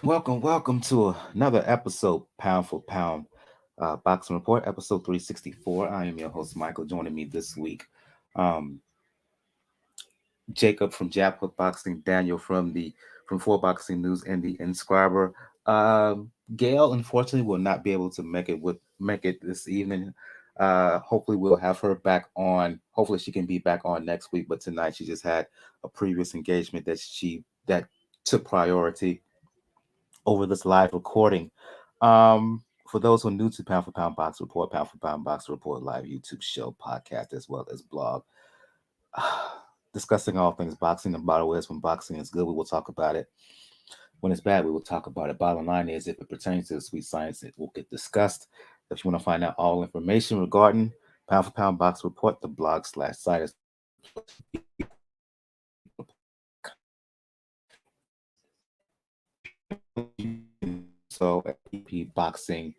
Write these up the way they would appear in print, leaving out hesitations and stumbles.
Welcome to another episode, Pound for Pound, Boxing Report, episode 364. I am your host, Michael. Joining me this week, um, Jacob from Japhook Boxing, Daniel from Four Boxing News, and the Inscriber. Gail, unfortunately, will not be able to make it this evening. Hopefully, we'll have her back on. Hopefully, she can be back on next week. But tonight, she just had a previous engagement that took priority over this live recording. For those who are new to Pound for Pound Box Report, Pound for Pound Box Report live YouTube show, podcast, as well as blog, discussing all things boxing and bottle ways. When boxing is good, we will talk about it. When it's bad, we will talk about it. Bottom line is, if it pertains to the sweet science, it will get discussed. If you want to find out all information regarding Pound for Pound Box Report, the blog slash site is so at PP Boxing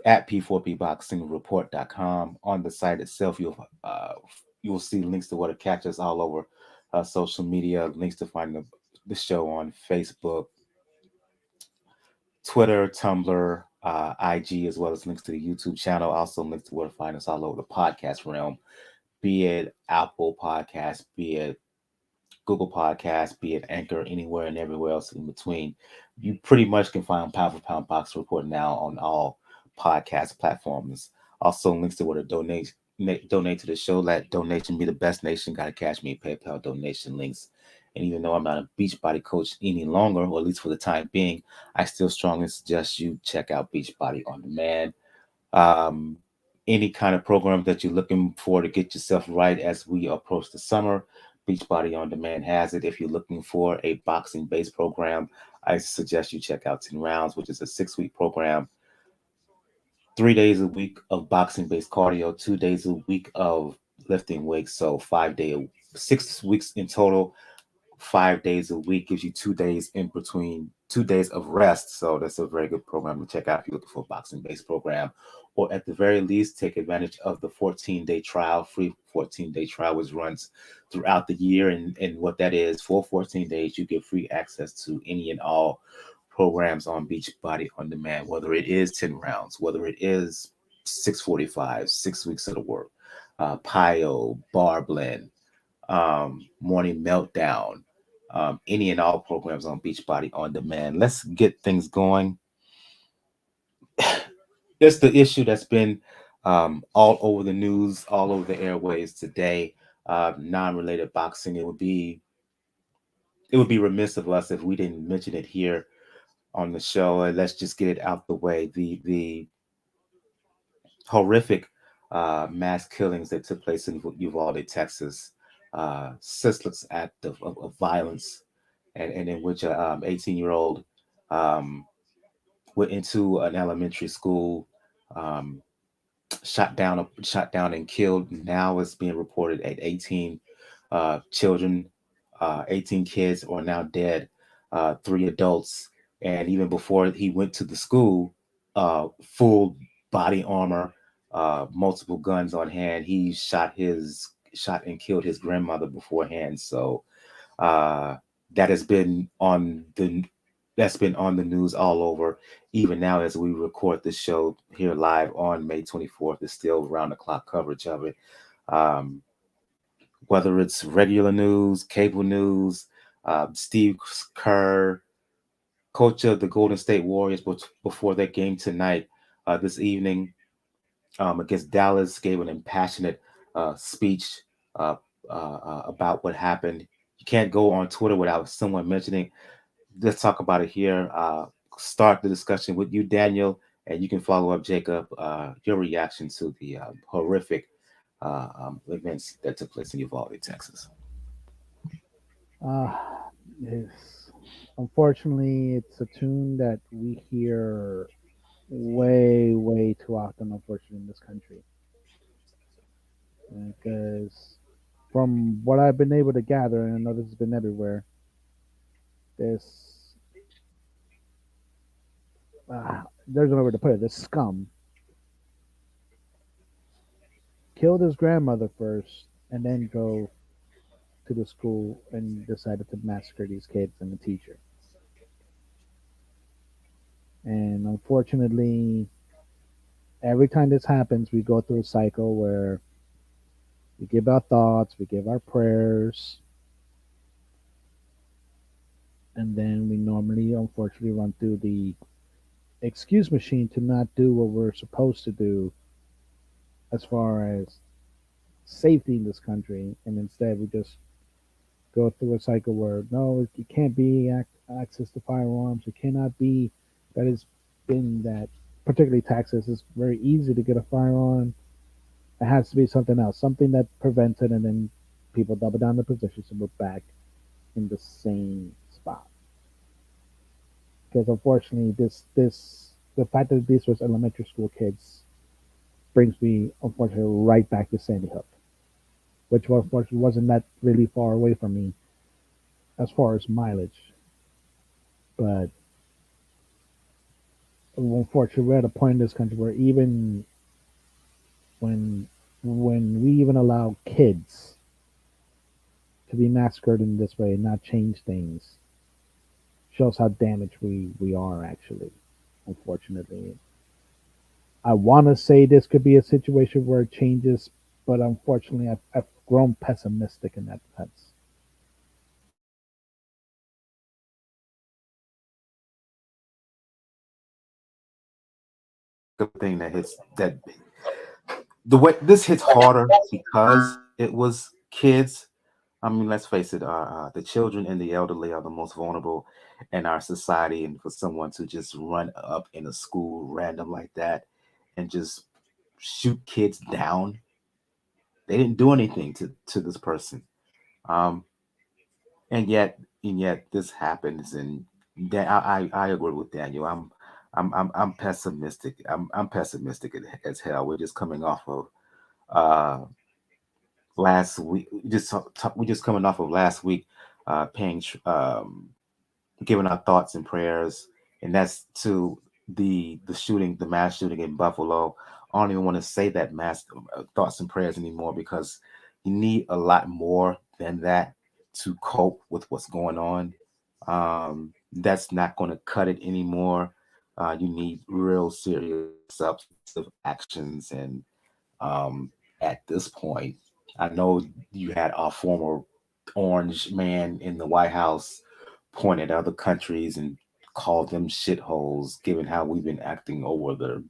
at p4pboxingreport.com. On the site itself, you'll see links to where to catch us all over social media, links to find the show on Facebook, Twitter, Tumblr, IG, as well as links to the YouTube channel. Also links to where to find us all over the podcast realm, be it Apple Podcasts, be it Google Podcasts, be it Anchor, anywhere and everywhere else in between. You pretty much can find Pound for Pound Box Report now on all podcast platforms. Also, links to where to donate to the show. Let donation be the best nation. Got to catch me PayPal donation links. And even though I'm not a Beachbody coach any longer, or at least for the time being, I still strongly suggest you check out Beachbody on Demand. Um, any kind of program that you're looking for to get yourself right as we approach the summer, Beachbody On Demand has it. If you're looking for a boxing based program, I suggest you check out 10 Rounds, which is a 6 week program, 3 days a week of boxing based cardio, 2 days a week of lifting weights. So 5 day, 6 weeks in total. 5 days a week gives you 2 days in between, 2 days of rest. So that's a very good program to check out if you're looking for a boxing based program. Or at the very least, take advantage of the 14-day trial, free 14-day trial, which runs throughout the year. And what that is, for 14 days, you get free access to any and all programs on Beachbody On Demand, whether it is 10 rounds, whether it is 645, 6 weeks of the work, PIO, Bar Blend, Morning Meltdown, any and all programs on Beachbody On Demand. Let's get things going. It's the issue that's been all over the news, all over the airways today. Non-related boxing. It would be remiss of us if we didn't mention it here on the show. And let's just get it out the way. The horrific mass killings that took place in Uvalde, Texas. Senseless act of violence, and in which a 18-year-old um, went into an elementary school, um, shot down and killed. Now it's being reported at 18 children, 18 kids are now dead, 3 adults, and even before he went to the school, full body armor, multiple guns on hand. He shot and killed his grandmother beforehand. So uh, that has been on the news all over. Even now, as we record this show here live on May 24th, it's still round the clock coverage of it. Um, whether it's regular news, cable news, Steve Kerr, coach of the Golden State Warriors, before their game tonight, this evening, against Dallas, gave an impassionate speech uh, about what happened. You can't go on Twitter without someone mentioning. Let's talk about it here. Start the discussion with you, Daniel, and you can follow up, Jacob, your reaction to the horrific events that took place in Uvalde, Texas. Uh, it's, unfortunately, it's a tune that we hear way too often, unfortunately, in this country. Because from what I've been able to gather, and I know this has been everywhere, this, there's no way to put it, this scum killed his grandmother first and then drove to the school and decided to massacre these kids and the teacher. And unfortunately, every time this happens, we go through a cycle where we give our thoughts, we give our prayers, and then we normally, unfortunately, run through the excuse machine to not do what we're supposed to do as far as safety in this country. And instead, we just go through a cycle where no, it can't be access to firearms. It cannot be that it's been that, particularly Texas, it's very easy to get a firearm. It has to be something else, something that prevents it, and then people double down the positions and we're back in the same spot. Because unfortunately, the fact that these was elementary school kids brings me unfortunately right back to Sandy Hook, which was unfortunately wasn't that really far away from me as far as mileage. But unfortunately, we're at a point in this country where even when we even allow kids to be massacred in this way and not change things, shows how damaged we are actually. Unfortunately, I want to say this could be a situation where it changes, but unfortunately, I've grown pessimistic in that sense. Good thing that hits that the way this hits harder because it was kids. I mean, let's face it, the children and the elderly are the most vulnerable in our society. And for someone to just run up in a school random like that and just shoot kids down, they didn't do anything to this person. Um, and yet this happens. And I agree with Daniel. I'm pessimistic. I'm pessimistic as hell. We're just coming off of uh last week. We just coming off of last week, paying giving our thoughts and prayers, and that's to the mass shooting in Buffalo. I don't even want to say that mass thoughts and prayers anymore because you need a lot more than that to cope with what's going on. That's not going to cut it anymore. You need real serious substantive actions, and at this point, I know you had our former orange man in the White House point at other countries and call them shitholes, given how we've been acting over the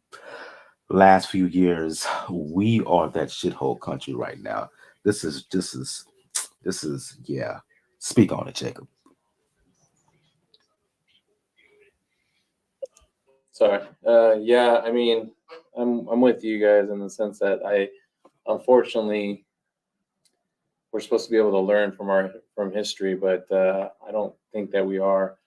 last few years. We are that shithole country right now. This is yeah. Speak on it, Jacob. Sorry. Yeah, I mean, I'm with you guys in the sense that unfortunately, we're supposed to be able to learn from history, but I don't think that we are.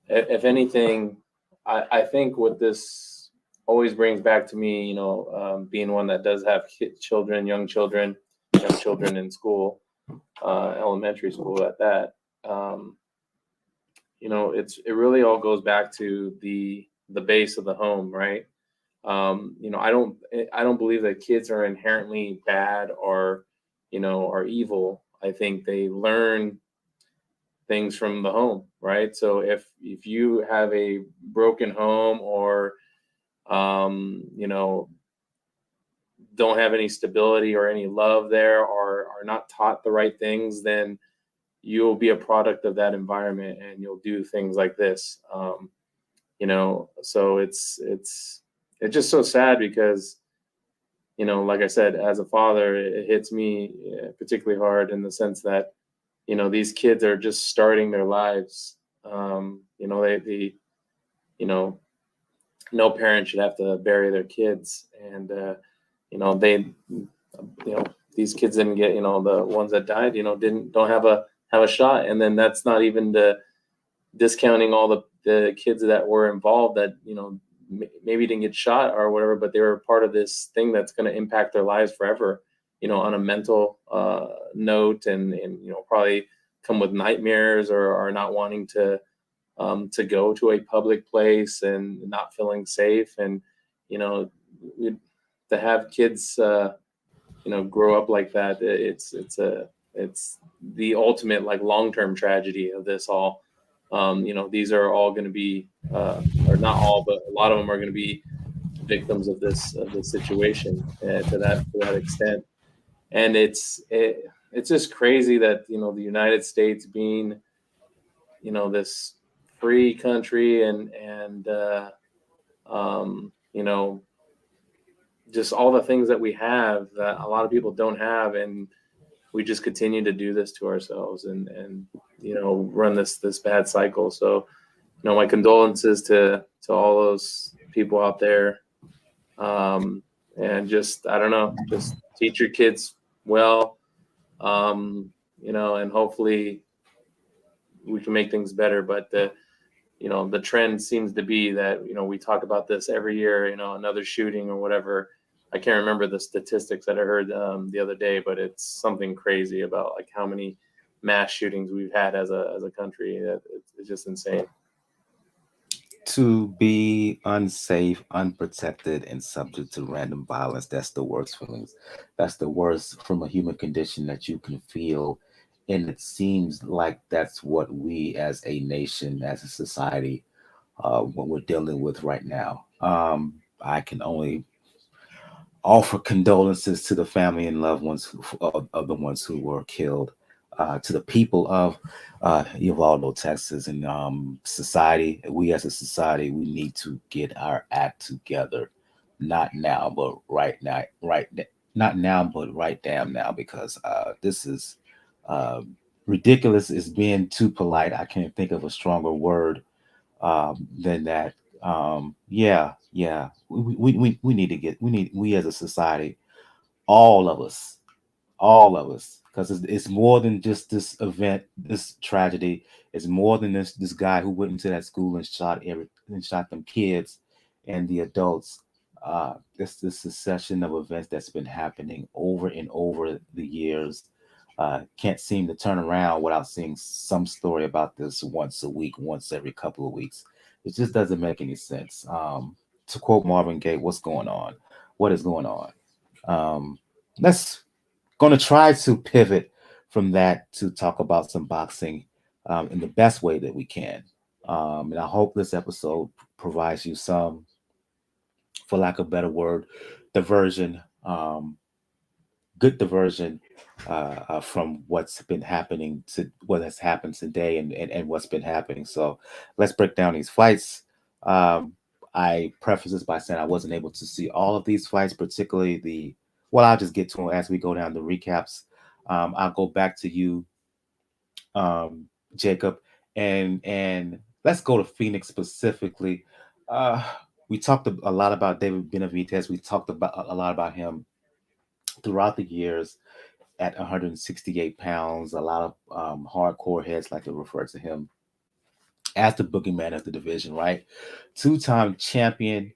If anything, I think what this always brings back to me, being one that does have children, young children in school, elementary school at that. Um, it really all goes back to the base of the home, right? I don't believe that kids are inherently bad or are evil. I think they learn things from the home, right? So if you have a broken home or you know don't have any stability or any love there or are not taught the right things, then you'll be a product of that environment and you'll do things like this. So it's just so sad because like I said, as a father, it hits me particularly hard in the sense that these kids are just starting their lives. They you know no parent should have to bury their kids, and they these kids didn't get, the ones that died, don't have a shot. And then that's not even the discounting all the kids that were involved that maybe didn't get shot or whatever, but they were part of this thing that's going to impact their lives forever, on a mental note, and probably come with nightmares or not wanting to go to a public place and not feeling safe. And you know to have kids grow up like that, it's the ultimate like long-term tragedy of this all. these are all going to be, or not all, but a lot of them are going to be victims of this situation to that extent. And it's just crazy that the United States being this free country and just all the things that we have that a lot of people don't have, and we just continue to do this to ourselves and run this bad cycle. So my condolences to all those people out there, and just I don't know, just teach your kids well, and hopefully we can make things better. But the trend seems to be that we talk about this every year, another shooting or whatever. I can't remember the statistics that I heard the other day, but it's something crazy about like how many mass shootings we've had as a country. It's just insane. To be unsafe, unprotected, and subject to random violence, that's the worst feelings. That's the worst from a human condition that you can feel. And it seems like that's what we as a nation, as a society, what we're dealing with right now. I can only offer condolences to the family and loved ones of the ones who were killed, to the people of Uvalde, Texas, and society. We as a society, we need to get our act together, not now, but right now, not now, but right damn now, because this is uh, ridiculous. Is being too polite. I can't think of a stronger word than that. Yeah, yeah. We need to get. We as a society, all of us, because it's more than just this event, this tragedy. It's more than this guy who went into that school and shot them kids and the adults. It's this succession of events that's been happening over and over the years. Can't seem to turn around without seeing some story about this once a week, once every couple of weeks. It just doesn't make any sense. To quote Marvin Gaye, "What's going on? What is going on?" Um, let's going to try to pivot from that to talk about some boxing in the best way that we can. And I hope this episode provides you some, for lack of a better word, diversion, good diversion from what's been happening to what has happened today and what's been happening. So let's break down these fights. Um, I preface this by saying I wasn't able to see all of these fights, particularly well, I'll just get to them as we go down the recaps. I'll go back to you, um, Jacob, and let's go to Phoenix specifically. Uh, we talked a lot about David Benavidez. We talked about a lot about him throughout the years at 168 pounds. A lot of hardcore heads like to refer to him as the boogeyman of the division, right? Two-time champion.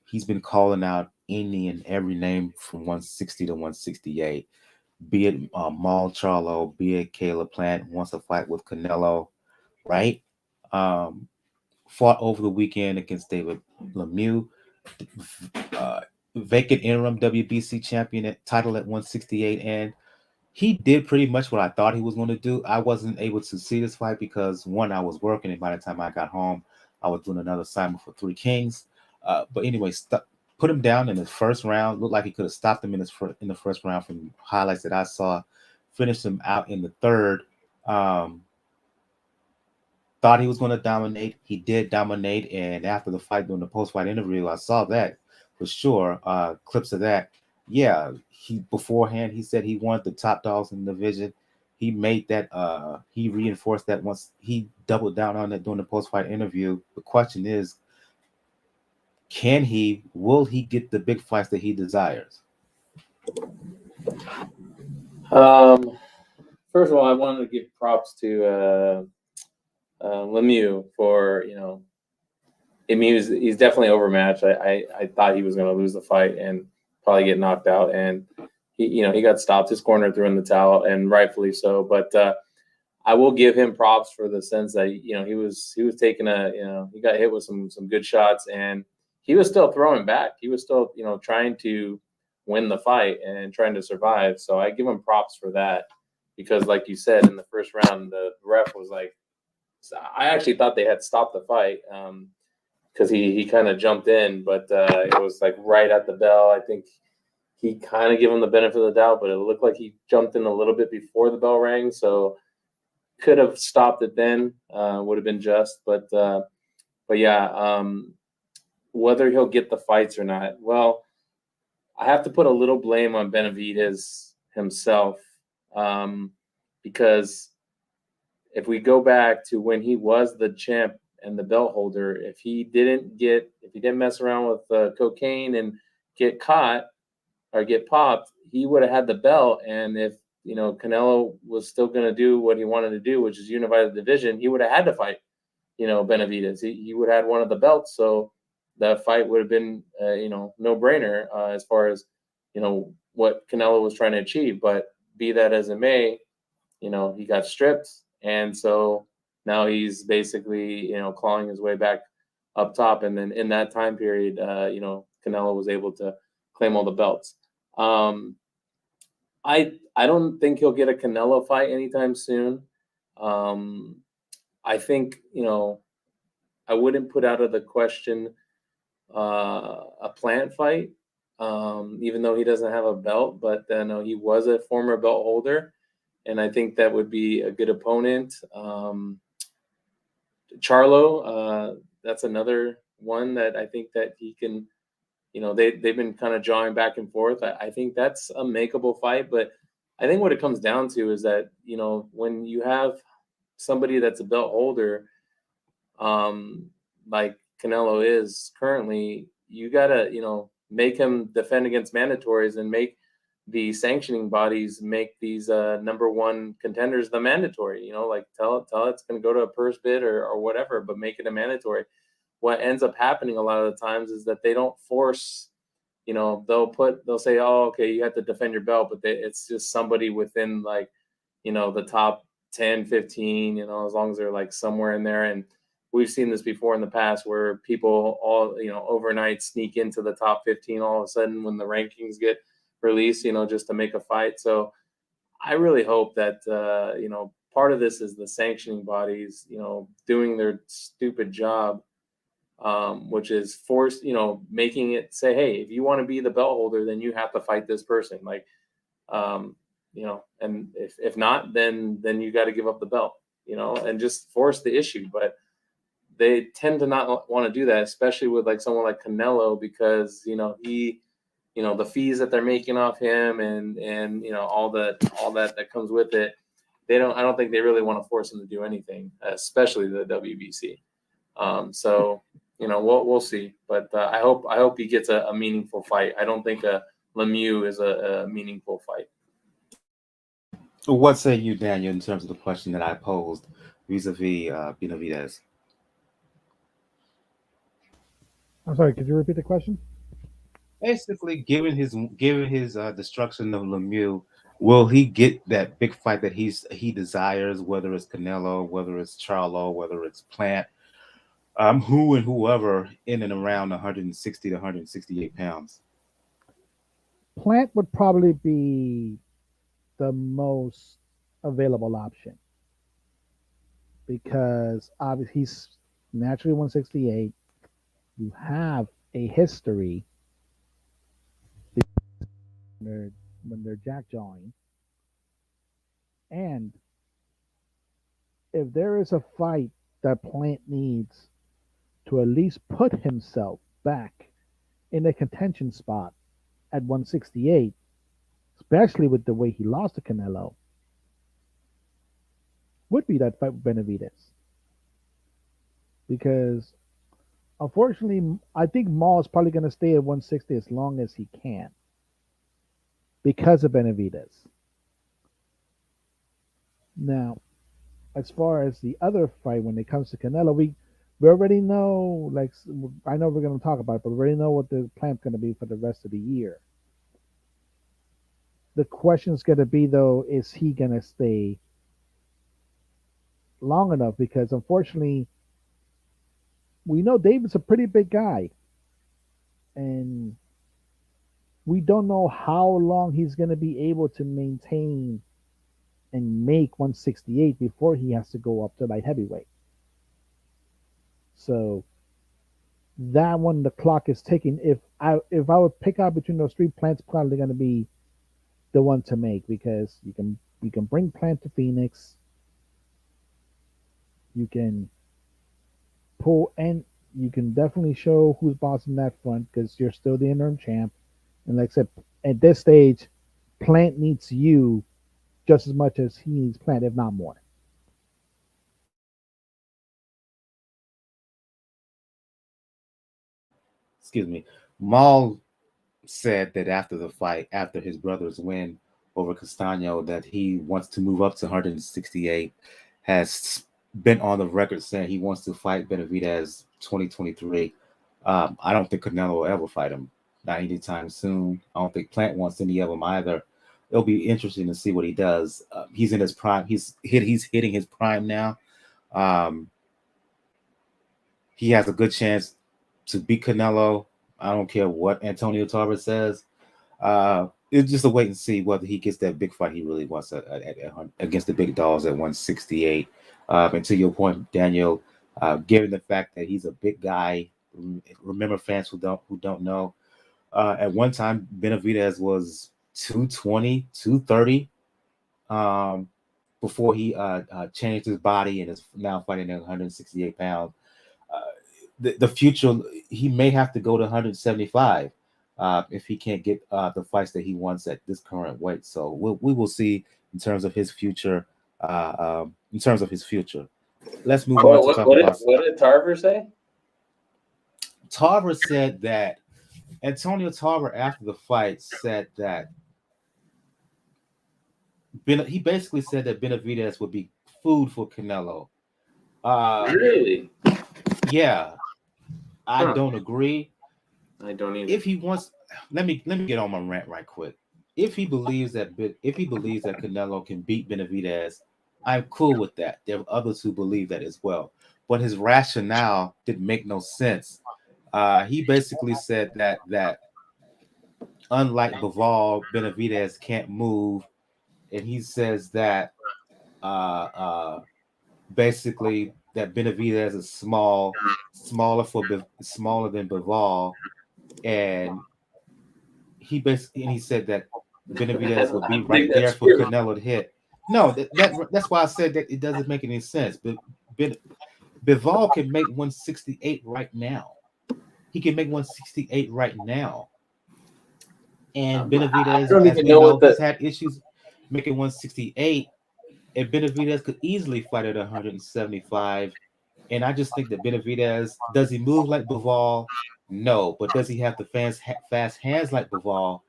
He's been calling out any and every name from 160 to 168, be it Maul Charlo, be it Caleb Plant, wants to fight with Canelo, right? Um, Fought over the weekend against David Lemieux, uh, vacant interim WBC champion at title at 168, and he did pretty much what I thought he was going to do. I wasn't able to see this fight because one, I was working, and by the time I got home, I was doing another assignment for Three Kings. But anyway, put him down in the first round. Looked like he could have stopped him in the first round from highlights that I saw. Finished him out in the third. Um, Thought he was going to dominate. He did dominate, and after the fight, during the post-fight interview, I saw that for sure. Clips of that. Yeah, he beforehand he said he wanted the top dogs in the division. He made that. He reinforced that once he doubled down on it during the post-fight interview. The question is, can he? Will he get the big fights that he desires? First of all, I wanted to give props to Lemieux for I mean, he's definitely overmatched. I thought he was going to lose the fight and probably get knocked out, and he got stopped. His corner threw in the towel, and rightfully so. But I will give him props for the sense that he was taking he got hit with some good shots, and he was still throwing back. He was still trying to win the fight and trying to survive. So I give him props for that, because like you said in the first round, the ref was like, I actually thought they had stopped the fight because he kind of jumped in, but it was like right at the bell. I think he kind of gave him the benefit of the doubt, but it looked like he jumped in a little bit before the bell rang, so could have stopped it then. Would have been just, but yeah, whether he'll get the fights or not, well, I have to put a little blame on Benavidez himself because if we go back to when he was the champ and the belt holder, if he didn't mess around with cocaine and get caught or get popped, he would have had the belt. And if Canelo was still going to do what he wanted to do, which is unify the division, he would have had to fight Benavidez. He would have had one of the belts, so that fight would have been no brainer as far as what Canelo was trying to achieve. But be that as it may, he got stripped, and so now he's basically clawing his way back up top. And then in that time period, Canelo was able to claim all the belts. I don't think he'll get a Canelo fight anytime soon. I think I wouldn't put out of the question a Plant fight, even though he doesn't have a belt. But he was a former belt holder, and I think that would be a good opponent. Charlo, that's another one that I think that he can. They've been kind of drawing back and forth. I think that's a makeable fight, but I think what it comes down to is that when you have somebody that's a belt holder, like Canelo is currently, you gotta make him defend against mandatories and make the sanctioning bodies make these number one contenders the mandatory. Like tell it it's going to go to a purse bid or whatever, but make it a mandatory. What ends up happening a lot of the times is that they don't force. They'll say, oh, okay, you have to defend your belt, but it's just somebody within like the top 10, 15, as long as they're like somewhere in there. And we've seen this before in the past where people all, overnight sneak into the top 15 all of a sudden when the rankings get released, just to make a fight. So I really hope that, part of this is the sanctioning bodies, doing their stupid job, which is forced, making it say, hey, if you want to be the belt holder, then you have to fight this person. Like, and if not, then you got to give up the belt, and just force the issue. But they tend to not want to do that, especially with like someone like Canelo, because he, the fees that they're making off him and all that comes with it. I don't think they really want to force him to do anything, especially the WBC. So we'll see, but I hope he gets a meaningful fight. I don't think a Lemieux is a meaningful fight. What say you, Daniel, in terms of the question that I posed vis-a-vis Benavidez? I'm sorry, could you repeat the question? Basically, given his destruction of Lemieux, will he get that big fight that he desires? Whether it's Canelo, whether it's Charlo, whether it's Plant, who and whoever in and around 160 to 168 pounds. Plant would probably be the most available option because obviously he's naturally 168. You have a history when they're jack jawing, and if there is a fight that Plant needs to at least put himself back in a contention spot at 168, especially with the way he lost to Canelo, would be that fight with Benavidez. Because unfortunately, I think Maul is probably going to stay at 160 as long as he can because of Benavidez. Now, as far as the other fight, when it comes to Canelo, we already know, like, I know we're going to talk about it, but we already know what the plan's going to be for the rest of the year. The question is going to be, though, is he going to stay long enough? Because unfortunately, we know David's a pretty big guy, and we don't know how long he's going to be able to maintain and make 168 before he has to go up to light heavyweight. So that one, the clock is ticking. If I would pick out between those three, Plant's probably going to be the one to make because you can bring Plant to Phoenix. You can pull and you can definitely show who's bossing that front because you're still the interim champ. And like I said, at this stage, Plant needs you just as much as he needs Plant, if not more. Excuse me. Maul said that after the fight, after his brother's win over Castano, that he wants to move up to 168. Has been on the record saying he wants to fight Benavidez 2023. I don't think Canelo will ever fight him, not anytime soon. I don't think Plant wants any of them either. It'll be interesting to see what he does. He's in his prime. He's hitting his prime now. Um, he has a good chance to beat Canelo. I don't care what Antonio Tarver says. It's just a wait and see whether he gets that big fight he really wants against the big dogs at 168. And to your point, Daniel, given the fact that he's a big guy, remember fans who don't know, at one time Benavidez was 220, 230, um, before he changed his body and is now fighting at 168 pounds. Uh, the future, he may have to go to 175 if he can't get the fights that he wants at this current weight. So we will see in terms of his future. In terms of his future, let's move on to talk about. What did Tarver say? Tarver said that Antonio Tarver after the fight said that he basically said that Benavidez would be food for Canelo. Really? Yeah, I Huh. don't agree. I don't either. If he wants, let me get on my rant right quick. If he believes that Canelo can beat Benavidez, I'm cool with that. There are others who believe that as well. But his rationale didn't make no sense. He basically said that unlike Bivol, Benavidez can't move, and he says that uh, basically that Benavidez is smaller than Bivol, and he said that I Benavidez would be don't think right there that's for true. Canelo to hit. No, that's why I said that it doesn't make any sense. But Bivol can make 168 right now. He can make 168 right now. And I Benavidez, don't as even we know what know, the. he's had issues making 168. And Benavidez could easily fight at 175. And I just think that Benavidez, does he move like Bivol? No. But does he have the fast hands like Bivol?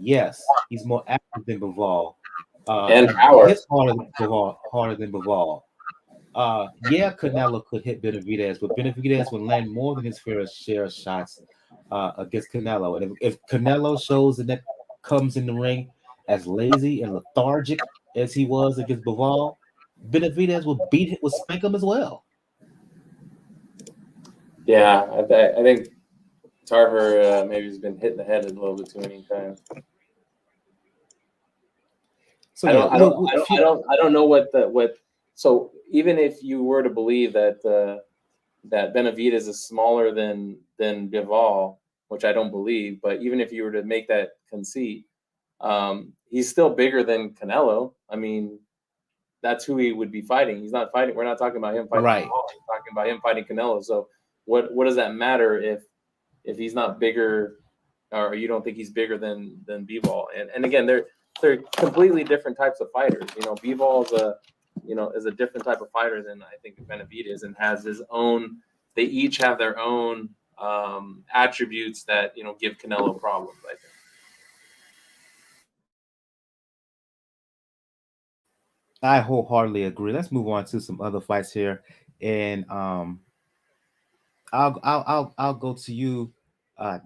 Yes. He's more active than Bivol. And He power. hits harder than Bivol. Yeah, Canelo could hit Benavidez, but Benavidez would land more than his fair share of shots against Canelo. And if Canelo shows that comes in the ring as lazy and lethargic as he was against Bivol, Benavidez would spank him as well. Yeah, I think Tarver maybe has been hit in the head a little bit too many times. So yeah, I don't know what. So even if you were to believe that Benavidez is smaller than Bivol, which I don't believe, but even if you were to make that conceit, he's still bigger than Canelo. I mean, that's who he would be fighting. He's not fighting. We're not talking about him fighting right. Bivol. We're talking about him fighting Canelo. So what does that matter if he's not bigger, or you don't think he's bigger than Bivol? And again, they're completely different types of fighters. You know, Bivol is a different type of fighter than I think Benavidez, and has his own. They each have their own attributes that give Canelo problems, I think. I wholeheartedly agree. Let's move on to some other fights here, and I'll go to you,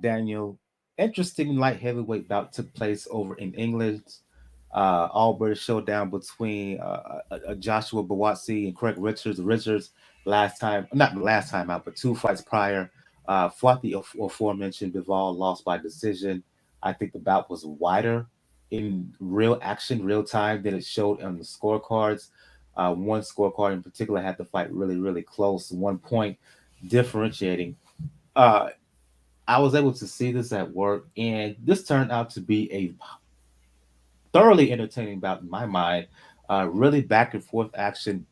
Daniel. Interesting light heavyweight bout took place over in England. All British showdown between Joshua Buatsi and Craig Richards. Richards not last time out, but two fights prior, fought the aforementioned Bivol, lost by decision. I think the bout was wider in real action, real time than it showed on the scorecards. One scorecard in particular had the fight really, really close. 1 point differentiating. Uh, I was able to see this at work, and this turned out to be a thoroughly entertaining bout in my mind. Really back and forth action.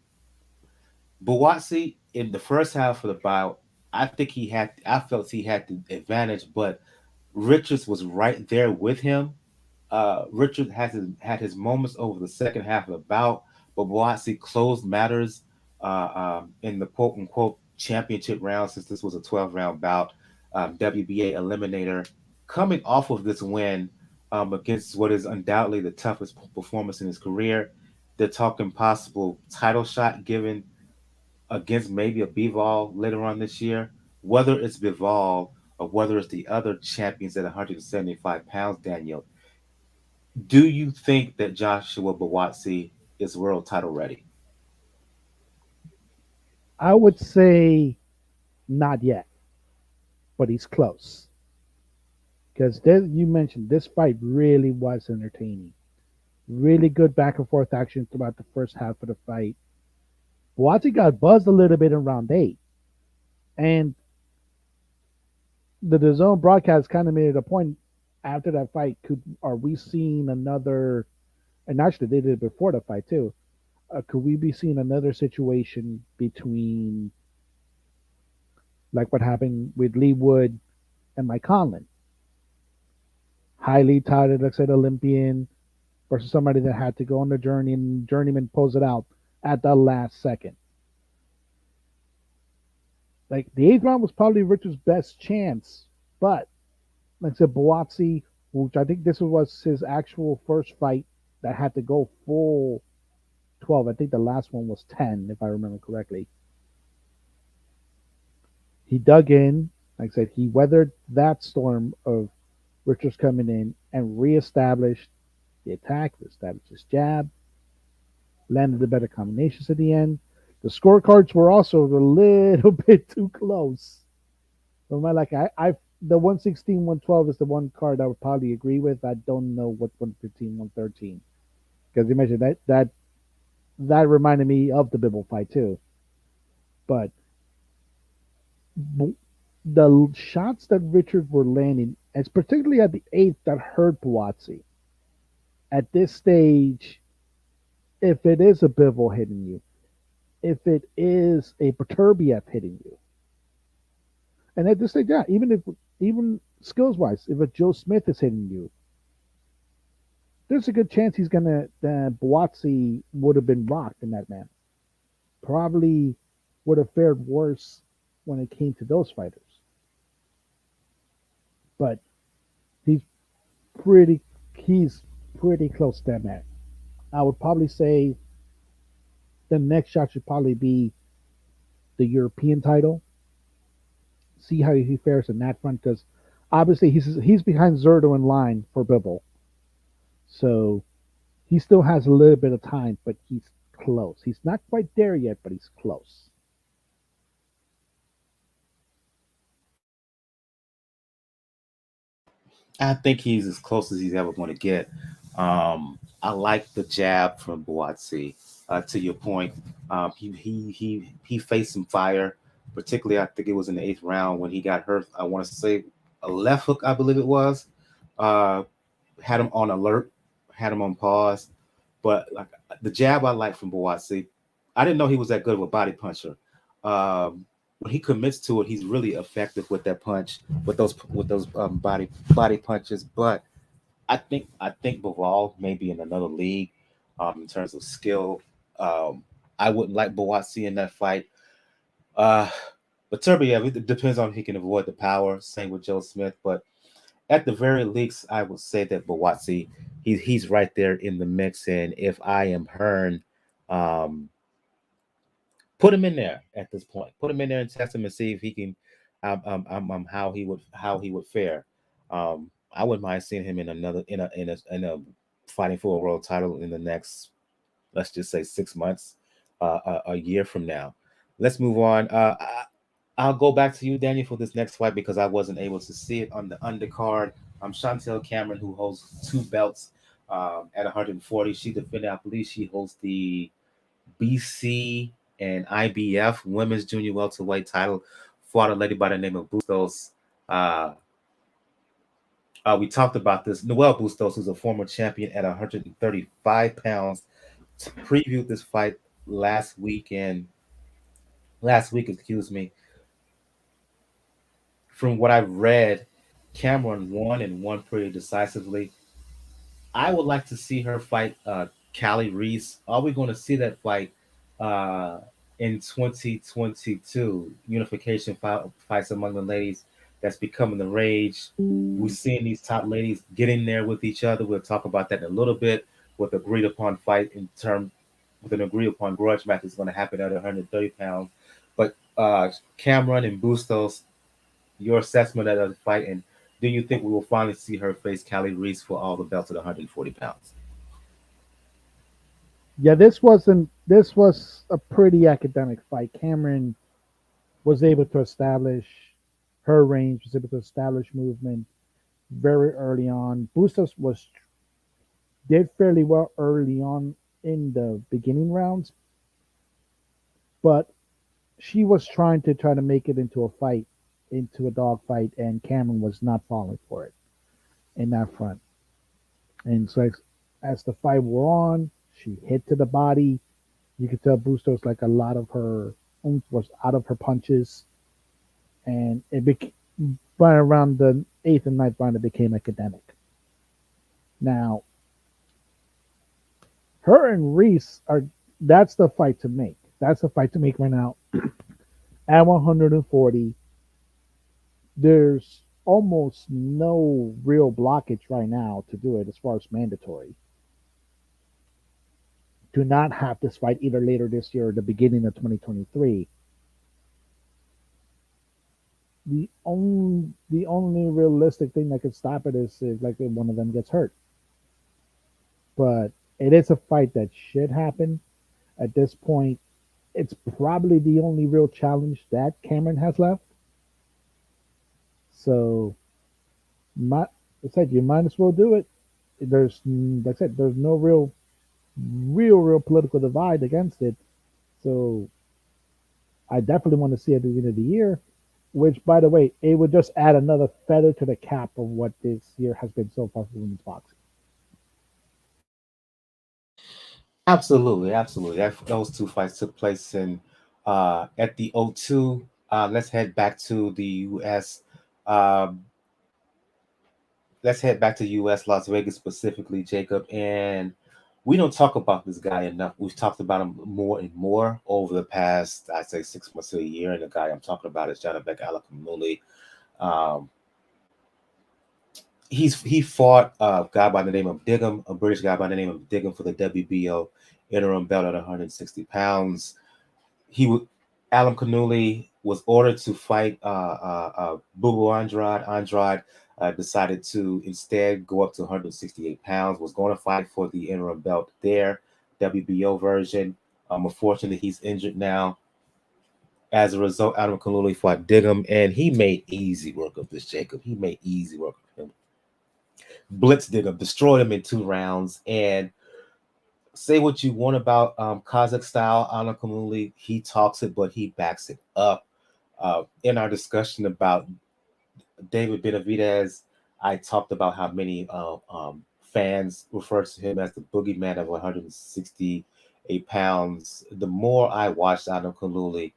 Buatsi in the first half of the bout, I think he had. I felt he had the advantage, but Richards was right there with him. Richard had his moments over the second half of the bout, but Boatsi closed matters in the quote unquote championship round, since this was a 12-round bout. WBA eliminator, coming off of this win against what is undoubtedly the toughest performance in his career. They're talking possible title shot given against maybe a Bivol later on this year. Whether it's Bivol or whether it's the other champions at 175 pounds, Daniel, do you think that Joshua Buatsi is world title ready? I would say not yet, but he's close. Because you mentioned this fight really was entertaining. Really good back and forth action throughout the first half of the fight. Buatsi got buzzed a little bit in round 8, and the zone broadcast kind of made it a point after that fight. Are we seeing another? And actually, they did it before the fight too. Could we be seeing another situation between like what happened with Lee Wood and Mike Conlon? Highly touted, like I said, Olympian versus somebody that had to go on the journey and journeyman pulls it out at the last second. Like the 8th round was probably Richard's best chance, but like I said, Buatsi, which I think this was his actual first fight that had to go full 12. I think the last one was 10, if I remember correctly. He dug in. Like I said, he weathered that storm of Richards coming in and reestablished the attack, reestablished his jab, landed the better combinations at the end. The scorecards were also a little bit too close. So like I the 116, 112 is the one card I would probably agree with. I don't know what 115, 113. Because you mentioned that reminded me of the Bivol fight too. But the shots that Richard were landing, it's particularly at the 8th that hurt Buatsi. At this stage, if it is a Bivol hitting you, if it is a Beterbiev hitting you, and at this stage, yeah, even skills wise, if a Joe Smith is hitting you, there's a good chance he's gonna Buatsi would have been rocked in that man. Probably would have fared worse when it came to those fighters. But he's pretty he's pretty close to that man. I would probably say the next shot should probably be the European title. See how he fares in that front, because obviously he's behind Zerdo in line for Bivol, so he still has a little bit of time, but he's close. He's not quite there yet, but he's close. I think he's as close as he's ever going to get. I like the jab from Buatsi. To your point, he faced some fire, particularly I think it was in the 8th round when he got hurt. I want to say a left hook, I believe it was. Uh, had him on alert, had him on pause. But like the jab I like from Buatsi, I didn't know he was that good of a body puncher. When he commits to it, he's really effective with that punch, with those body punches. But I think Bivol may be in another league in terms of skill. I wouldn't like Buatsi in that fight. Uh, but Turbiev, it depends on if he can avoid the power. Same with Joe Smith, but at the very least, I would say that Buatsi, he's right there in the mix. And if I am Hearn, um, put him in there at this point. Put him in there and test him and see if he can, how he would fare. I wouldn't mind seeing him in another in a fighting for a world title in the next, let's just say 6 months, a year from now. Let's move on. I'll go back to you, Daniel, for this next fight because I wasn't able to see it on the undercard. Chantelle Cameron, who holds 2 belts at 140. She defended, I believe she holds the BC and IBF Women's Junior Welterweight title fought a lady by the name of Bustos. Uh, we talked about this. Noel Bustos, who's a former champion at 135 pounds, previewed this fight last weekend. Last week, excuse me. From what I've read, Cameron won and won pretty decisively. I would like to see her fight Callie Reese. Are we going to see that fight uh, in 2022? Unification fights among the ladies that's becoming the rage. We're seeing these top ladies get in there with each other. We'll talk about that in a little bit. With agreed upon fight in term, with an agreed upon grudge match is going to happen at 130 pounds. But Cameron and Bustos, your assessment of the fight, and do you think we will finally see her face Callie Reese for all the belts at 140 pounds? Yeah, this wasn't. This was a pretty academic fight. Cameron was able to establish her range, was able to establish movement very early on. Bustos was did fairly well early on in the beginning rounds, but she was trying to make it into a fight, into a dog fight, and Cameron was not falling for it in that front. And so as the fight wore on, she hit to the body. You could tell Bustos like a lot of her oomph was out of her punches, and it became by around the eighth and ninth round it became academic. Now, her and Reese are that's the fight to make. That's the fight to make right now. At 140, there's almost no real blockage right now to do it as far as mandatory. To not have this fight either later this year or the beginning of 2023. The only realistic thing that could stop it is if like if one of them gets hurt. But it is a fight that should happen. At this point, it's probably the only real challenge that Cameron has left. So, my, I said you might as well do it. There's, like I said, there's no real political divide against it. So, I definitely want to see it at the end of the year. Which, by the way, it would just add another feather to the cap of what this year has been so far for women's boxing. Absolutely, absolutely. Those two fights took place in at the O2. Let's head back to the U.S. Um, let's head back to U.S. Las Vegas specifically, Jacob. And we don't talk about this guy enough. We've talked about him more and more over the past, I'd say, 6 months to a year. And the guy I'm talking about is Janibek Alimkhanuly. Um, he fought a guy by the name of Dignum, a British guy by the name of Dignum for the WBO interim belt at 160 pounds. He would Alimkhanuly was ordered to fight Bivol Andrade. Andrade decided to instead go up to 168 pounds. Was going to fight for the interim belt there, WBO version. Unfortunately, he's injured now. As a result, Alimkhanuly fought Dignum, and he made easy work of this. Jacob, he made easy work of him. Blitzed Dignum, destroyed him in 2 rounds, and say what you want about Kazakh style Alimkhanuly, he talks it, but he backs it up. In our discussion about David Benavidez, I talked about how many fans refer to him as the boogeyman of 168 pounds. The more I watched Alimkhanuly,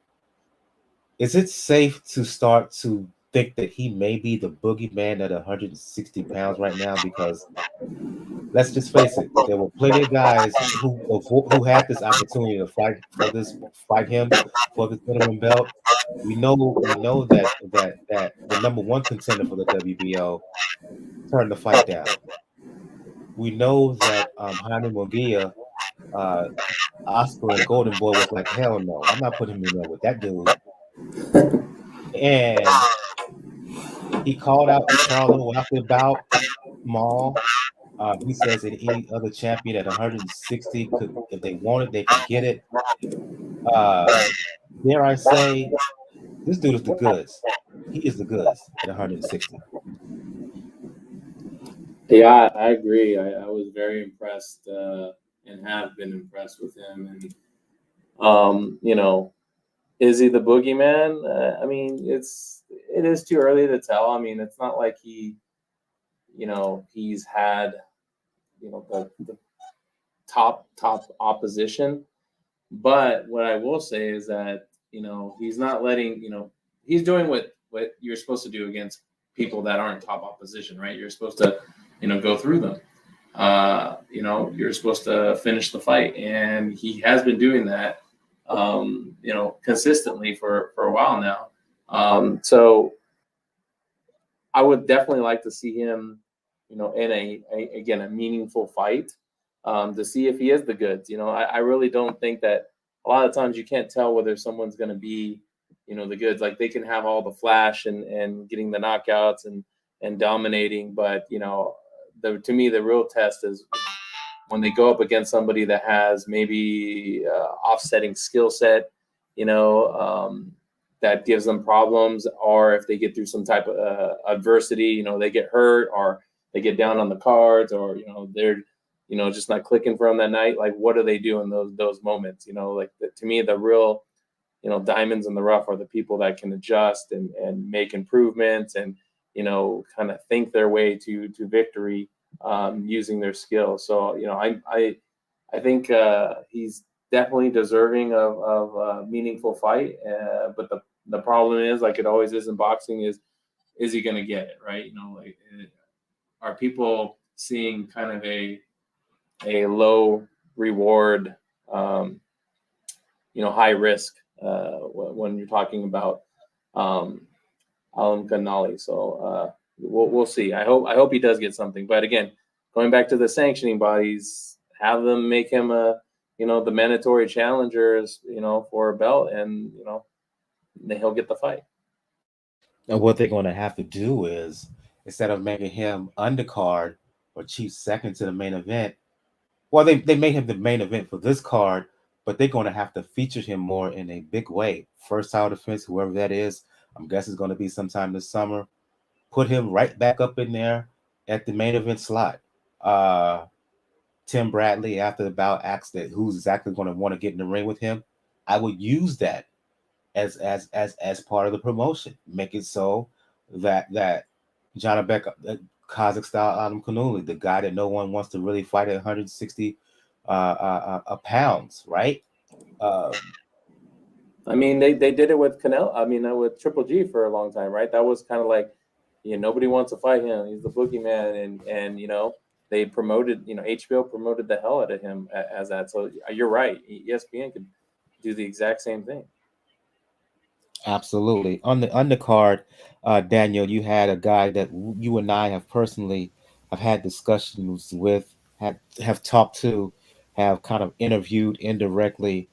is it safe to start to think that he may be the boogeyman at 160 pounds right now? Because let's just face it, there were plenty of guys who had this opportunity to fight him for this interim belt. We know that the number one contender for the WBO turned the fight down. We know that Jaime Munguia, uh, Oscar and Golden Boy was like, hell no, I'm not putting him in there with that dude. And he called out Charlo after about Maul. He says that any other champion at 160 could, if they wanted, they could get it. Uh, dare I say, this dude is the goods. He is the goods at 160. Yeah, I agree. I was very impressed and have been impressed with him. And, you know, Is he the boogeyman? I mean, it is too early to tell. I mean, it's not like he's had the top opposition. But what I will say is that he's not letting he's doing what you're supposed to do against people that aren't top opposition, right? You're supposed to go through them. You're supposed to finish the fight, and he has been doing that, consistently for a while now. So I would definitely like to see him, in again a meaningful fight, to see if he is the goods. I really don't think that a lot of times you can't tell whether someone's going to be, the goods. Like they can have all the flash and getting the knockouts and dominating, but to me the real test is when they go up against somebody that has maybe offsetting skill set, that gives them problems, or if they get through some type of adversity, they get hurt or they get down on the cards, or they're just not clicking for them that night. Like, what do they do in those moments? To me, the real diamonds in the rough are the people that can adjust and make improvements and kind of think their way to victory, using their skills. So I think he's definitely deserving of a meaningful fight. But the problem is, like it always is in boxing, is he going to get it right? Like, are people seeing kind of a low reward, um, high risk, when you're talking about um, Alimkhanuly. So we'll see. I hope he does get something. But again, going back to the sanctioning bodies, have them make him the mandatory challengers, for a belt, and then he'll get the fight. And what they're going to have to do is, instead of making him undercard or chief second to the main event, well, they made him the main event for this card, but they're going to have to feature him more in a big way. First title defense, whoever that is, I'm guessing it's going to be sometime this summer. Put him right back up in there at the main event slot. Uh, Tim Bradley, after the bout, asked that who's exactly going to want to get in the ring with him. I would use that as part of the promotion. Make it so that Janibek, Kazakh style Alimkhanuly, the guy that no one wants to really fight at 160 pounds, right? Um, I mean, they did it with Canelo. I mean, with Triple G for a long time, right? That was kind of like, nobody wants to fight him. He's the boogeyman, and they promoted, HBO promoted the hell out of him as that. So you're right. ESPN could do the exact same thing. Absolutely. On the undercard, Daniel, you had a guy that you and I have personally have had discussions with, have talked to, have kind of interviewed indirectly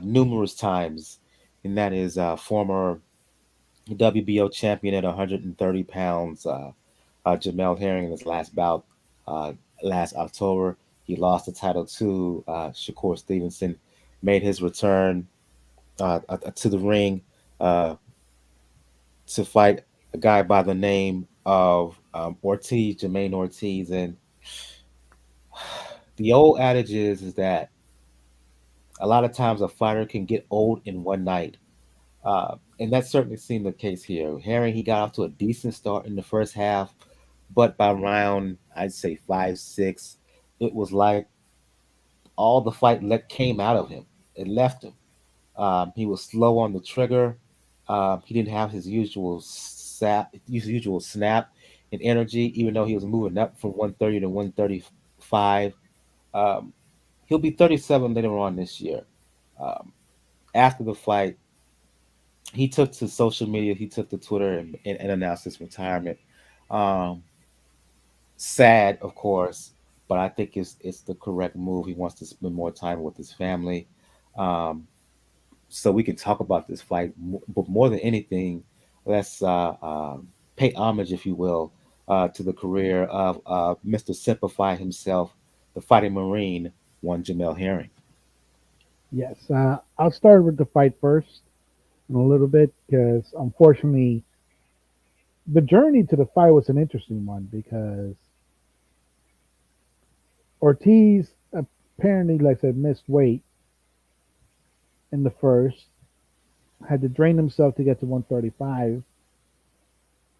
numerous times, and that is former WBO champion at 130 pounds, Jamel Herring, in his last bout uh, last October. He lost the title to Shakur Stevenson, made his return to the ring. Uh, to fight a guy by the name of Ortiz, Jamaine Ortiz. And the old adage is that a lot of times a fighter can get old in one night. And that certainly seemed the case here. Herring, he got off to a decent start in the first half, but by round, I'd say 5, 6, it was like all the came out of him. It left him. He was slow on the trigger. He didn't have his usual snap and energy, even though he was moving up from 130 to 135. Um, he'll be 37 later on this year. Um, After the fight, he took to social media, he took to Twitter and announced his retirement. Um, Sad, of course, but I think it's the correct move. He wants to spend more time with his family. Um, so we can talk about this fight. But more than anything, let's pay homage, if you will, to the career of Mr. Simplify himself, the Fighting Marine, one Jamel Herring. Yes, I'll start with the fight first in a little bit because unfortunately, the journey to the fight was an interesting one because Ortiz apparently, like I said, missed weight in the first. had to drain himself to get to 135,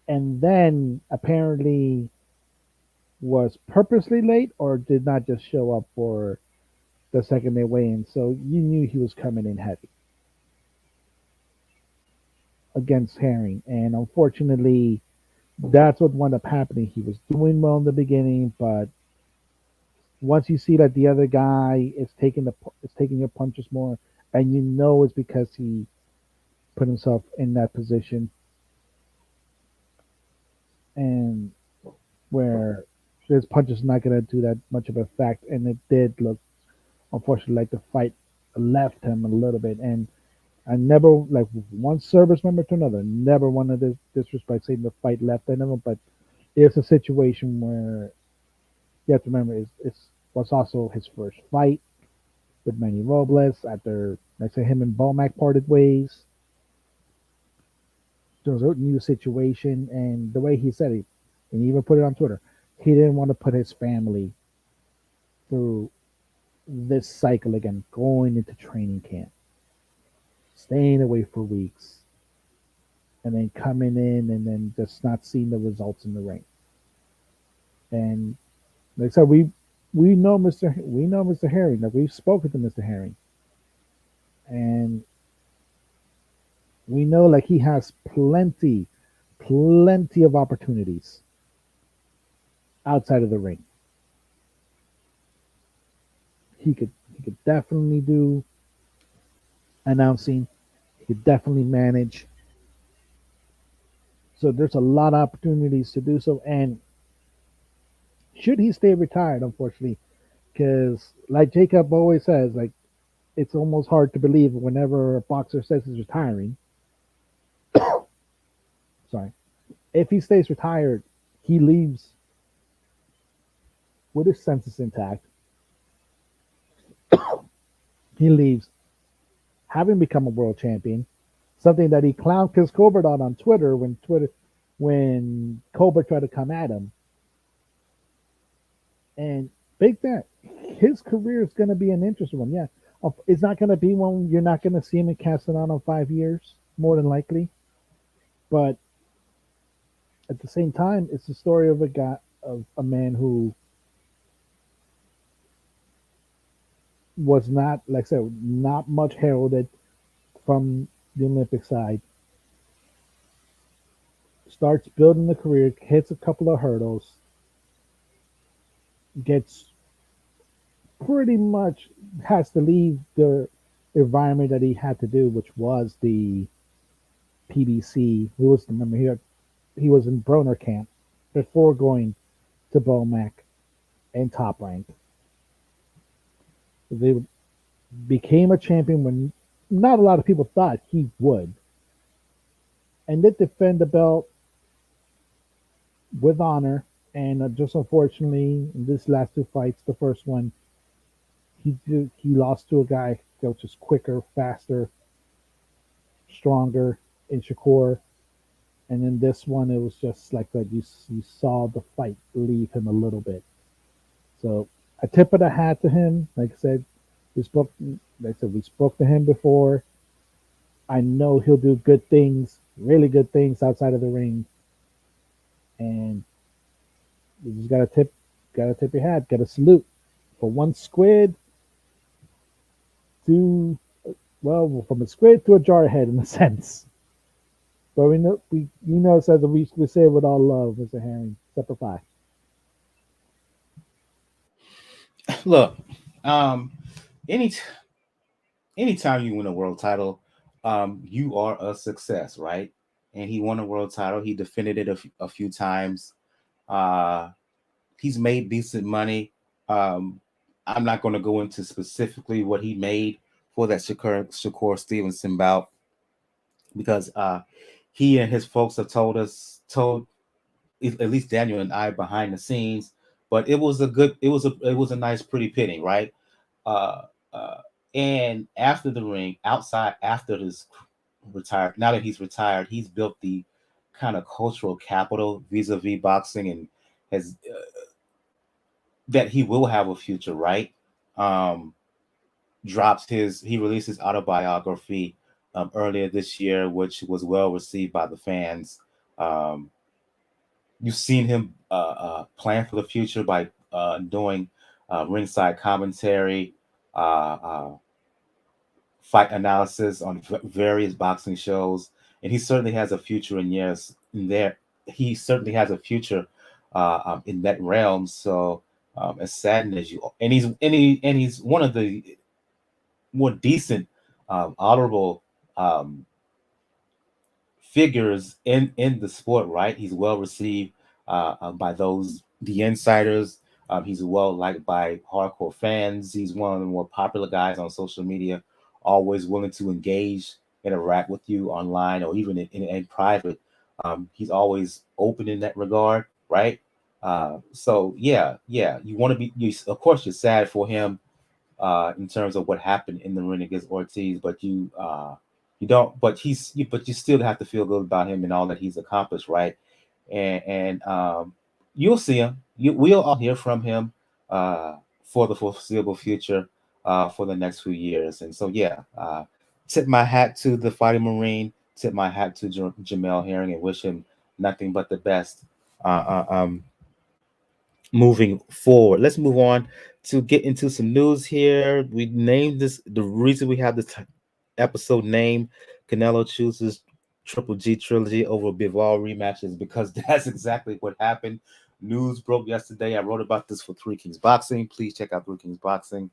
and then apparently was purposely late or did not just show up for the second they weigh in. So you knew he was coming in heavy against Herring, and unfortunately, that's what wound up happening. He was doing well in the beginning, but once you see that the other guy is taking your punches more, and you know it's because he put himself in that position and where his punch is not going to do that much of an effect, and it did look unfortunately like the fight left him a little bit. And I never like one service member to another, never wanted to disrespect saying the fight left him, but it's a situation where you have to remember it's was also his first fight with Manny Robles after, like I say, him and Bomac parted ways. There was a new situation, and the way he said it, and he even put it on Twitter, he didn't want to put his family through this cycle again, going into training camp, staying away for weeks, and then coming in and then just not seeing the results in the ring. And like I said, we know Mr. Herring. Like we've spoken to Mr. Herring, and we know like he has plenty of opportunities outside of the ring. He could definitely do announcing. He could definitely manage. So there's a lot of opportunities to do so. And should he stay retired, unfortunately, because like Jacob always says, like it's almost hard to believe whenever a boxer says he's retiring. Sorry, if he stays retired, he leaves with his senses intact. He leaves having become a world champion, something that he clowned Chris Colbert on Twitter when Colbert tried to come at him. And big that his career is going to be an interesting one. Yeah, it's not going to be one you're not going to see him in Castellano in 5 years, more than likely. But at the same time, it's the story of a man who was not, like I said, not much heralded from the Olympic side. Starts building the career, hits a couple of hurdles, gets pretty much has to leave the environment that he had to do, which was the PBC. He was remember he was in Broner camp before going to Bomac and Top Rank. They became a champion when not a lot of people thought he would, and did defend the belt with honor. And just unfortunately, in this last two fights, the first one he lost to a guy that was just quicker, faster, stronger in Shakur. And in this one, it was just like that. You saw the fight leave him a little bit. So I tip of the hat to him. Like I said, we spoke. Like I said, we spoke to him before. I know he'll do good things, really good things outside of the ring. And you just gotta tip your hat, gotta salute for one squid to, well, from a squid to a jarhead in a sense. But we know it says that we say it with all love, Mr. Herring. Semper Fi. Look, um, any anytime you win a world title, you are a success, right? And he won a world title. He defended it a few times. Uh, he's made decent money. Um, I'm not going to go into specifically what he made for that Shakur Stevenson bout because he and his folks have told at least Daniel and I behind the scenes. But it was a nice pretty penny, right? Uh, uh, and after the ring, outside after this retired, now that he's retired, he's built the kind of cultural capital vis-a-vis boxing and has that he will have a future, right? Um, he released his autobiography earlier this year, which was well received by the fans. Um, you've seen him plan for the future by doing ringside commentary, uh, fight analysis on various boxing shows, and he certainly has a future in years in there. He certainly has a future in that realm. So as saddened as you, and he's one of the more decent, honorable um, figures in the sport, right? He's well received by those the insiders. He's well liked by hardcore fans. He's one of the more popular guys on social media, always willing to engage, interact with you online or even in private. He's always open in that regard, right? So yeah, you want to be. Of course, you're sad for him in terms of what happened in the ring against Ortiz, but you don't. But you still have to feel good about him and all that he's accomplished, right? And you'll see him. We'll all hear from him uh, for the foreseeable future for the next few years. And so yeah, tip my hat to the Fighting Marine. Tip my hat to Jamel Herring and wish him nothing but the best. Uh, uh, um, moving forward. Let's move on to get into some news here. We named this the reason we have this episode name Canelo chooses Triple G trilogy over Bivol rematch is because that's exactly what happened. News broke yesterday. I wrote about this for Three Kings Boxing. Please check out Three Kings Boxing,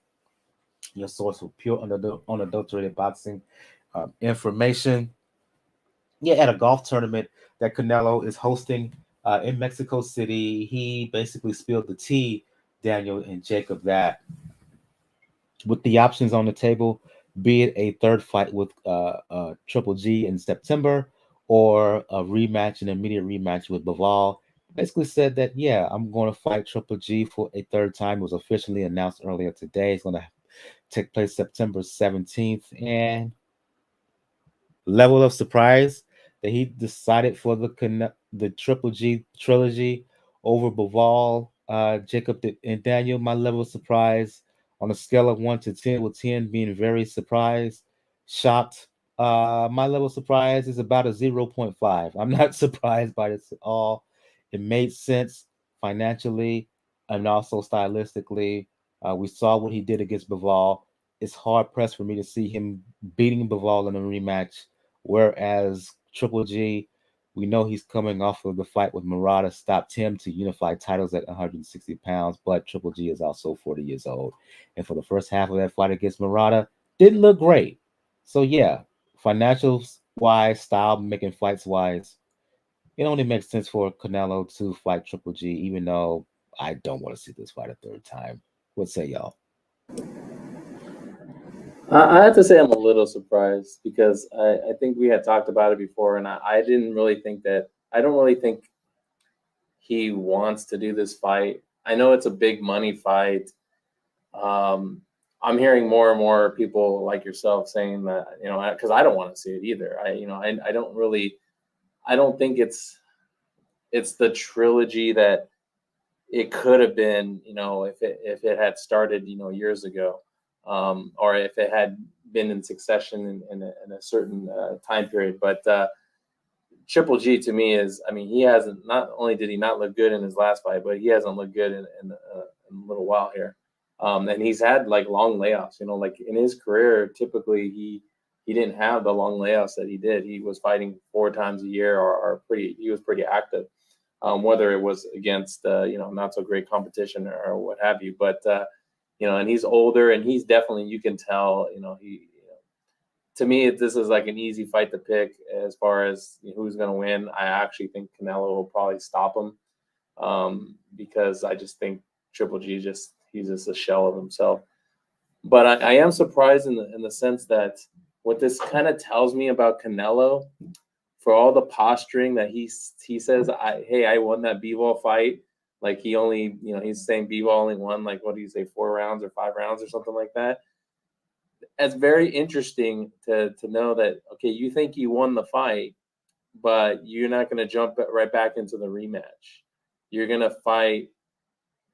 your source for pure unadulterated boxing information. Yeah, at a golf tournament that Canelo is hosting in Mexico City. He basically spilled the tea, Daniel and Jacob, that with the options on the table, be it a third fight with Triple G in September or a rematch, an immediate rematch with Bivol, basically said that, yeah, I'm going to fight Triple G for a third time. It was officially announced earlier today. It's going to take place September 17th. And level of surprise that he decided for the Triple G trilogy over Bivol, Jacob and Daniel. My level of surprise on a scale of 1 to 10, with 10 being very surprised, shocked. My level of surprise is about a 0.5. I'm not surprised by this at all. It made sense financially and also stylistically. We saw what he did against Bivol. It's hard pressed for me to see him beating Bivol in a rematch. Whereas Triple G, we know he's coming off of the fight with Murata, stopped him to unify titles at 160 pounds. But Triple G is also 40 years old. And for the first half of that fight against Murata, didn't look great. So, yeah, financials wise, style making fights wise, it only makes sense for Canelo to fight Triple G, even though I don't want to see this fight a third time. What say y'all? I have to say I'm a little surprised because I think we had talked about it before, and I didn't really think that. I don't really think he wants to do this fight. I know it's a big money fight. Um, I'm hearing more and more people like yourself saying that, because I don't want to see it either. I don't really, I don't think it's the trilogy that it could have been, if it had started, years ago, or if it had been in succession in a certain time period. But Triple G to me is, I mean, he hasn't. Not only did he not look good in his last fight, but he hasn't looked good in a little while here. And he's had like long layoffs. Like in his career, typically he didn't have the long layoffs that he did. He was fighting 4 times a year, or he was pretty active. Whether it was against not so great competition or what have you. But and he's older, and he's definitely, you can tell, to me, this is like an easy fight to pick as far as who's going to win. I actually think Canelo will probably stop him, because I just think Triple G he's just a shell of himself. But I am surprised in the sense that what this kind of tells me about Canelo, for all the posturing that he says, I won that Bivol fight. Like he only, he's saying Bivol only won, like, what do you say, 4 rounds or 5 rounds or something like that. It's very interesting to know that, okay, you think you won the fight, but you're not going to jump right back into the rematch. You're going to fight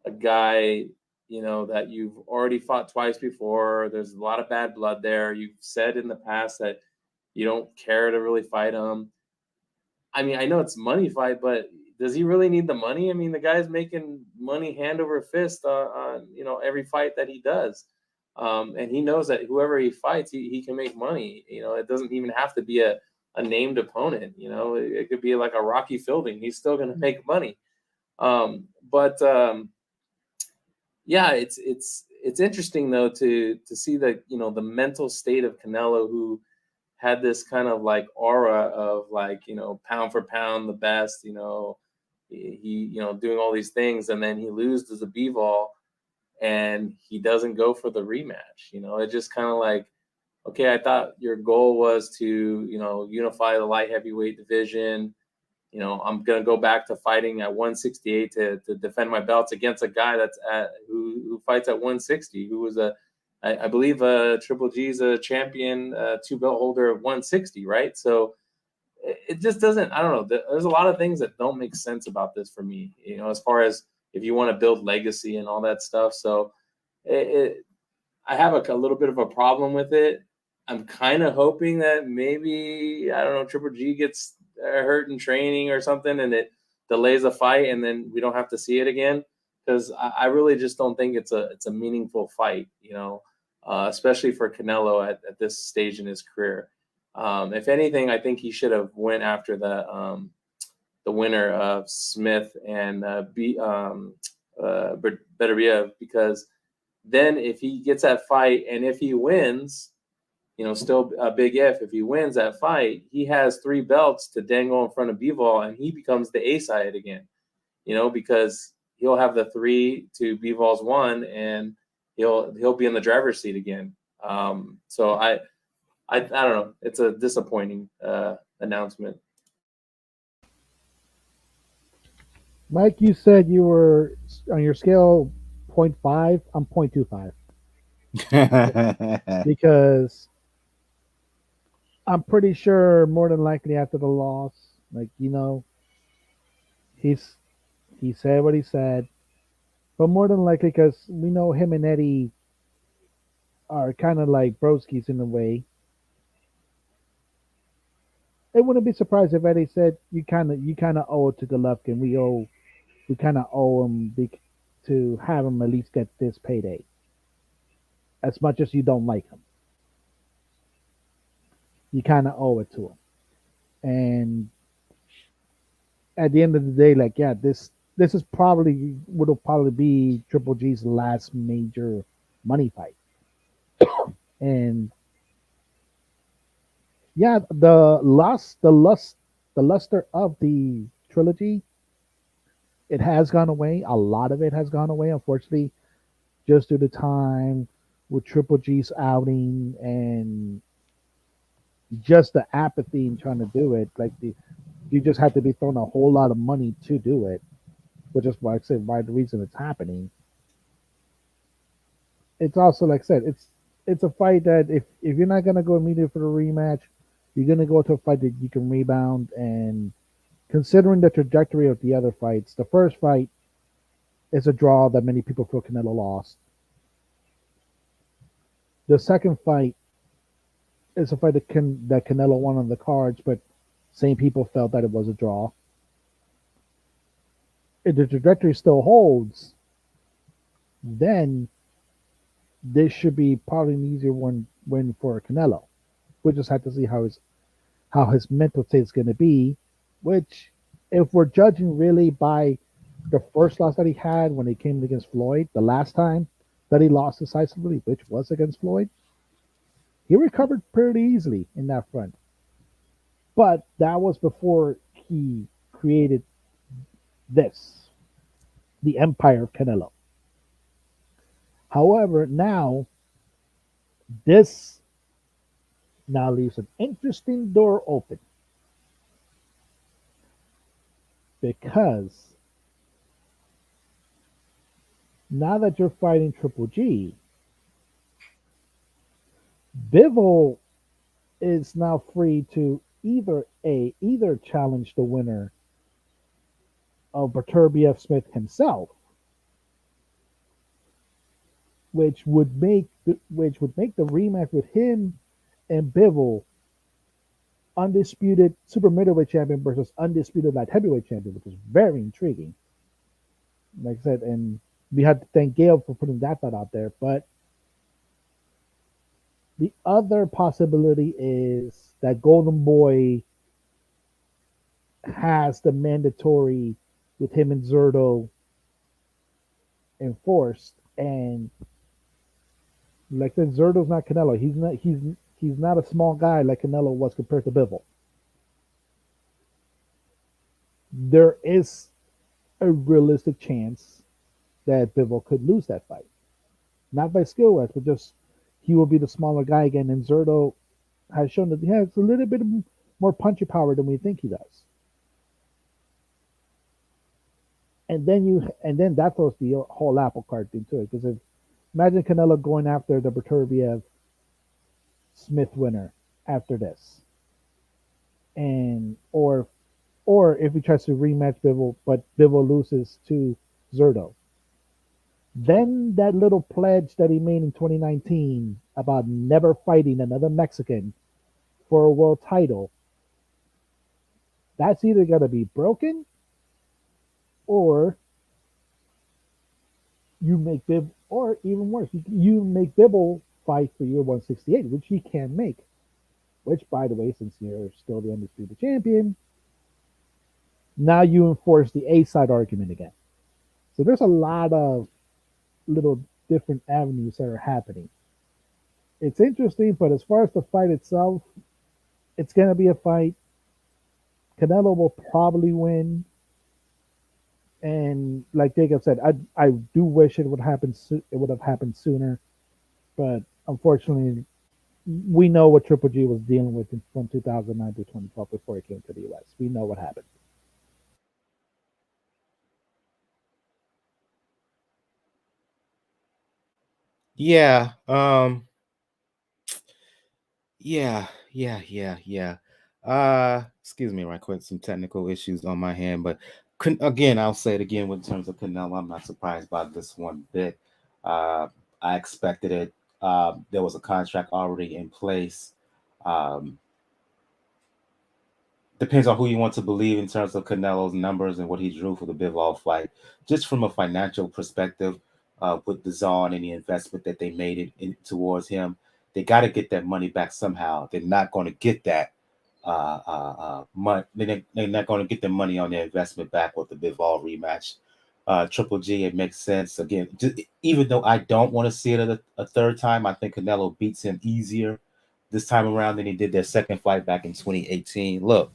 a guy, that you've already fought twice before. There's a lot of bad blood there. You've said in the past that You don't care to really fight him. I mean, I know it's a money fight, but does he really need the money? I mean, the guy's making money hand over fist on every fight that he does, and he knows that whoever he fights, he can make money. It doesn't even have to be a named opponent. It could be like a Rocky Fielding. He's still going to make money. But yeah, it's interesting though to see that the mental state of Canelo, who had this kind of like aura of like pound for pound the best, he doing all these things, and then he loses to Bivol and he doesn't go for the rematch. It just kind of like, okay, I thought your goal was to unify the light heavyweight division. I'm gonna go back to fighting at 168 to defend my belts against a guy that's who fights at 160, who was I believe Triple G's a champion, 2 belt holder of 160, right? So it just doesn't. I don't know. There's a lot of things that don't make sense about this for me. As far as if you want to build legacy and all that stuff. So I have a little bit of a problem with it. I'm kind of hoping that maybe, I don't know, Triple G gets hurt in training or something and it delays the fight and then we don't have to see it again, because I really just don't think it's a meaningful fight, especially for Canelo at this stage in his career. If anything, I think he should have went after the winner of Smith and Benavidez, because then if he gets that fight and if he wins, still a big if he wins that fight, he has 3 belts to dangle in front of Bivol and he becomes the A side again, because he'll have the 3 to Bivol's 1 and he'll be in the driver's seat again. So I don't know. It's a disappointing announcement. Mike, you said you were on your scale 0.5. I'm 0.25 because I'm pretty sure more than likely after the loss, like he said what he said, but more than likely because we know him and Eddie are kind of like broskies in a way. It wouldn't be surprised if Eddie said you kind of owe it to Golovkin. We kind of owe him to have him at least get this payday, as much as you don't like him. You kind of owe it to him. And at the end of the day, like, yeah, this is will probably be Triple G's last major money fight. And yeah, the luster of the trilogy, it has gone away. A lot of it has gone away, unfortunately, just due to time with Triple G's outing and just the apathy in trying to do it. Like you just had to be thrown a whole lot of money to do it, which is why I say why the reason it's happening. It's also like I said, it's a fight that if you're not gonna go immediately for the rematch, you're gonna go to a fight that you can rebound. And considering the trajectory of the other fights, the first fight is a draw that many people feel Canelo lost. The second fight is a fight that Canelo won on the cards, but same people felt that it was a draw. If the trajectory still holds, then this should be probably an easier win for Canelo. We just have to see how his mental state is going to be. Which, if we're judging really by the first loss that he had when he came against Floyd, the last time that he lost decisively, which was against Floyd, he recovered pretty easily in that front. But that was before he created the empire of Canelo. However, this now leaves an interesting door open, because now that you're fighting Triple G, Bivol is now free to either challenge the winner of Beterbiev Smith himself, which would make the rematch with him and Bivol undisputed super middleweight champion versus undisputed light heavyweight champion, which is very intriguing. Like I said, and we had to thank Gail for putting that thought out there. But the other possibility is that Golden Boy has the mandatory with him and Zerto enforced, and like I said, Zerto's not Canelo. He's not a small guy like Canelo was compared to Bivol. There is a realistic chance that Bivol could lose that fight. Not by skill wise, but just he will be the smaller guy again. And Zerto has shown that he has a little bit more punchy power than we think he does. And then that throws the whole apple cart thing to it. Because imagine Canelo going after the Berturbiev Smith winner after this, and or if he tries to rematch Bivol, but Bivol loses to Zerto, then that little pledge that he made in 2019 about never fighting another Mexican for a world title, that's either going to be broken or you make Bib, or even worse, you make Bibble fight for your 168, which he can make. Which, by the way, since you're still the undisputed champion, now you enforce the A side argument again. So there's a lot of little different avenues that are happening. It's interesting, but as far as the fight itself, it's going to be a fight. Canelo will probably win. And like Jacob said, I do wish it would happen. It would have happened sooner, but unfortunately, we know what Triple G was dealing with from 2009 to 2012 before he came to the U.S. We know what happened. Yeah. Yeah. Excuse me, right quick. Some technical issues on my hand, but again, I'll say it again. In terms of Canelo, I'm not surprised by this one bit. Uh, I expected it. There was a contract already in place. Um, Depends on who you want to believe in terms of Canelo's numbers and what he drew for the Bivol fight. Just from a financial perspective, with the Zon and the investment that they made towards him, they got to get that money back somehow. They're not going to get that money. They're not going to get the money on their investment back with the Bivol rematch. Triple G, it makes sense. Again, even though I don't want to see it a third time, I think Canelo beats him easier this time around than he did their second fight back in 2018. Look,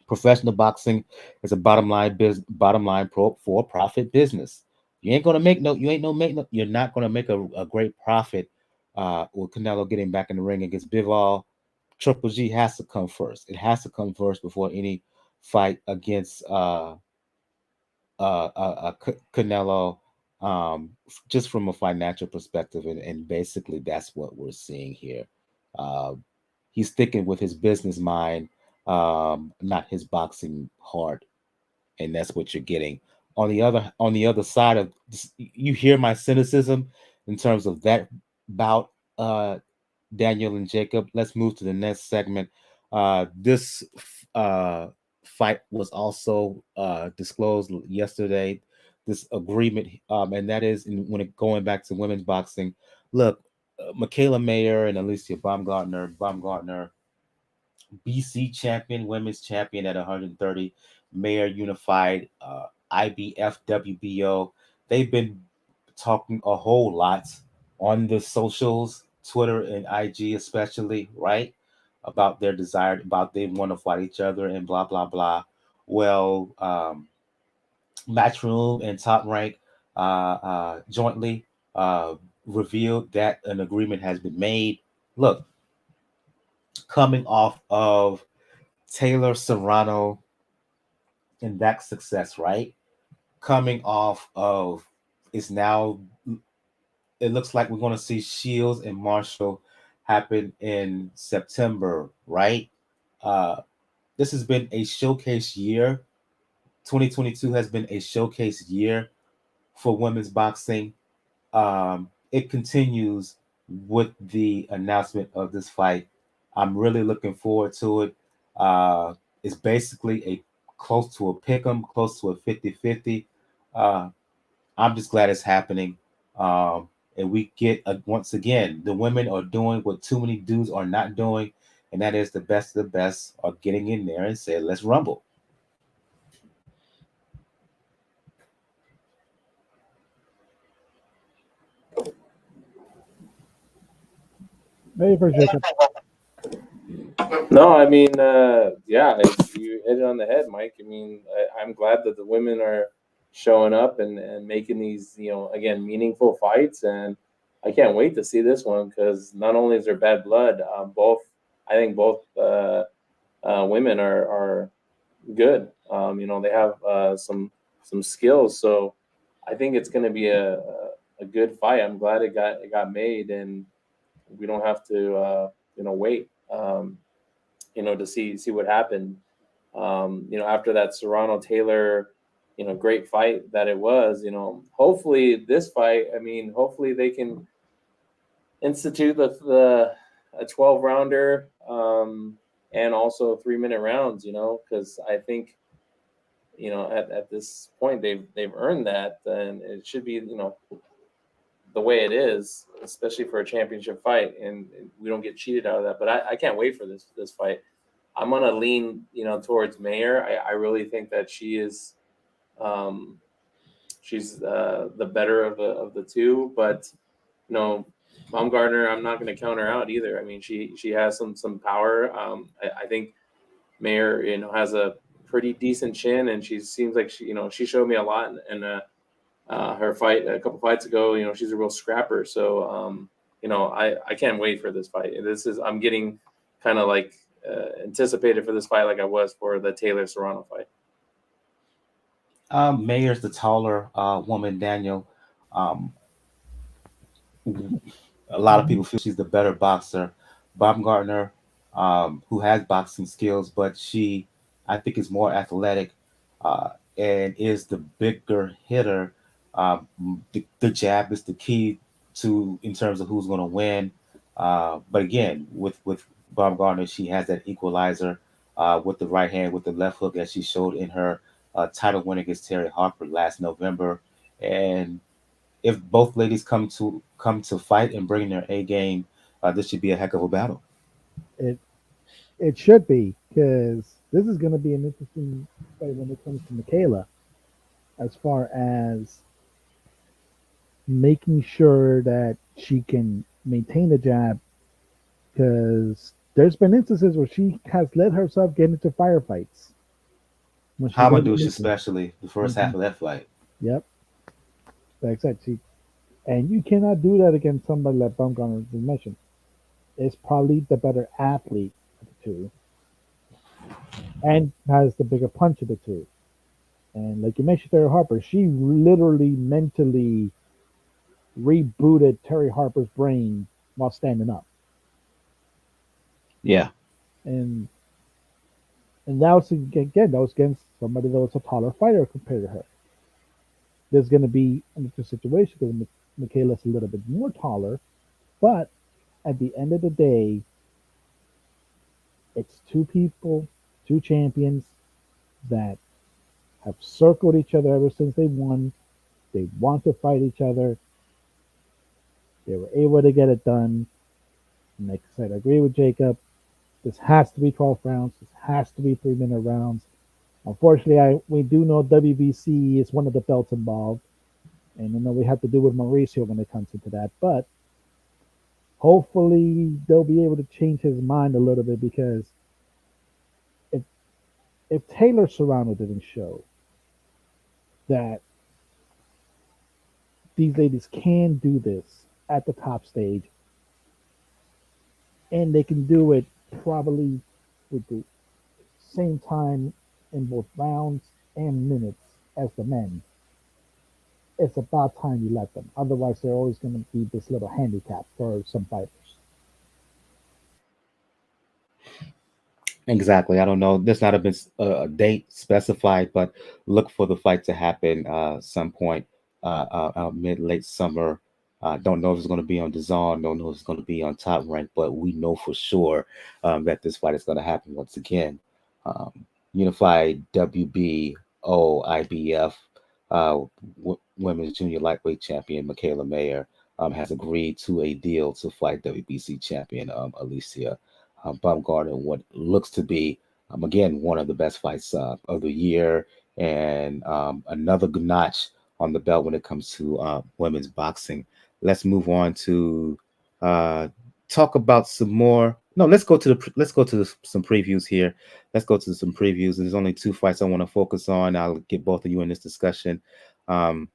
professional boxing is a bottom line for profit business. You ain't gonna make no. You ain't no make no. You're not gonna make a great profit. With Canelo getting back in the ring against Bivol, Triple G has to come first. It has to come first before any fight against Canelo. Just from a financial perspective, and basically that's what we're seeing here. Uh, he's sticking with his business mind, not his boxing heart, and that's what you're getting. On the other side of this, you hear my cynicism in terms of that bout, Daniel and Jacob. Let's move to the next segment. This uh, fight was also disclosed yesterday. This agreement, and that is when it going back to women's boxing. Look, Mikaela Mayer and Alycia Baumgardner, BC champion, women's champion at 130, Mayer unified, IBF, WBO. They've been talking a whole lot on the socials, Twitter and IG especially, right? About their desire, about they want to fight each other and blah, blah, blah. Well, Matchroom and Top Rank jointly revealed that an agreement has been made. Look, coming off of Taylor Serrano and that success, right? Coming off of is now, it looks like we're going to see Shields and Marshall happen in September, right? Uh, this has been a showcase year. 2022 has been a showcase year for women's boxing. It continues with the announcement of this fight. I'm really looking forward to it. It's basically a close to a pick 'em, close to a 50-50. Uh, I'm just glad it's happening. And we get once again, the women are doing what too many dudes are not doing, and that is the best of the best are getting in there and say, "Let's rumble." Maybe for Jacob. No, I mean, yeah, you hit it on the head, Mike. I mean, I'm glad that the women are showing up and making these, again, meaningful fights. And I can't wait to see this one because not only is there bad blood, I think both women are good. They have some skills. So I think it's going to be a good fight. I'm glad it got made and we don't have to, wait. To see what happened. After that Serrano Taylor, great fight that it was. Hopefully this fight. I mean, hopefully they can institute a 12 rounder and also 3-minute rounds. Because I think at this point they've earned that, and it should be the way it is, especially for a championship fight, and we don't get cheated out of that. But I can't wait for this fight. I'm gonna lean, towards Mayer. I really think that um, she's the better of the two. But Baumgardner, I'm not gonna count her out either. I mean, she has some power. I think Mayer, has a pretty decent chin, and she seems like she showed me a lot in her fight a couple fights ago. She's a real scrapper. So I can't wait for this fight. I'm getting kind of like anticipated for this fight like I was for the Taylor Serrano fight. Mayer's the taller woman, Daniel. Um, a lot of people feel she's the better boxer. Baumgartner, who has boxing skills, but she, I think, is more athletic uh, and is the bigger hitter. The jab is the key to in terms of who's going to win. But again, with Baumgartner, she has that equalizer with the right hand, with the left hook, as she showed in her title win against Terry Harper last November. And if both ladies come to fight and bring their A game, this should be a heck of a battle. It it should be because this is going to be an interesting fight when it comes to Mikaela, as far as making sure that she can maintain the jab. Because there's been instances where she has let herself get into firefights when she wasn't Hamadouche, need to. especially the first half Hmm. of that fight. Yep, like I said, and you cannot do that against somebody like Baumgartner you mentioned. Is probably the better athlete of the two and has the bigger punch of the two. And like you mentioned, Terry Harper, she literally mentally rebooted Terry Harper's brain while standing up. Yeah. And that was against somebody that was a taller fighter compared to her. There's going to be another situation because Michaela's a little bit more taller, but at the end of the day, it's two people, two champions that have circled each other ever since they won. They want to fight each other. They were able to get it done. And like I said, I agree with Jacob. This has to be 12 rounds. This has to be 3-minute rounds. Unfortunately, we do know WBC is one of the belts involved. And I know we have to do with Mauricio when it comes into that. But hopefully they'll be able to change his mind a little bit because if Taylor Serrano didn't show that these ladies can do this at the top stage, and they can do it probably with the same time in both rounds and minutes as the men. It's about time you let them. Otherwise, they're always going to be this little handicap for some fighters. Exactly. I don't know. There's not been a date specified, but look for the fight to happen some point mid late summer. Don't know if it's going to be on DAZN. Don't know if it's going to be on Top Rank, but we know for sure that this fight is going to happen once again. Um, Unified WBO IBF Women's Junior Lightweight Champion Mikaela Mayer has agreed to a deal to fight WBC champion Alycia Baumgardner, what looks to be again one of the best fights of the year, and another good notch on the belt when it comes to women's boxing. Let's move on to uh, talk about some more. No, let's go to some previews here. Let's go to some previews. There's only two fights I want to focus on. I'll get both of you in this discussion. Um,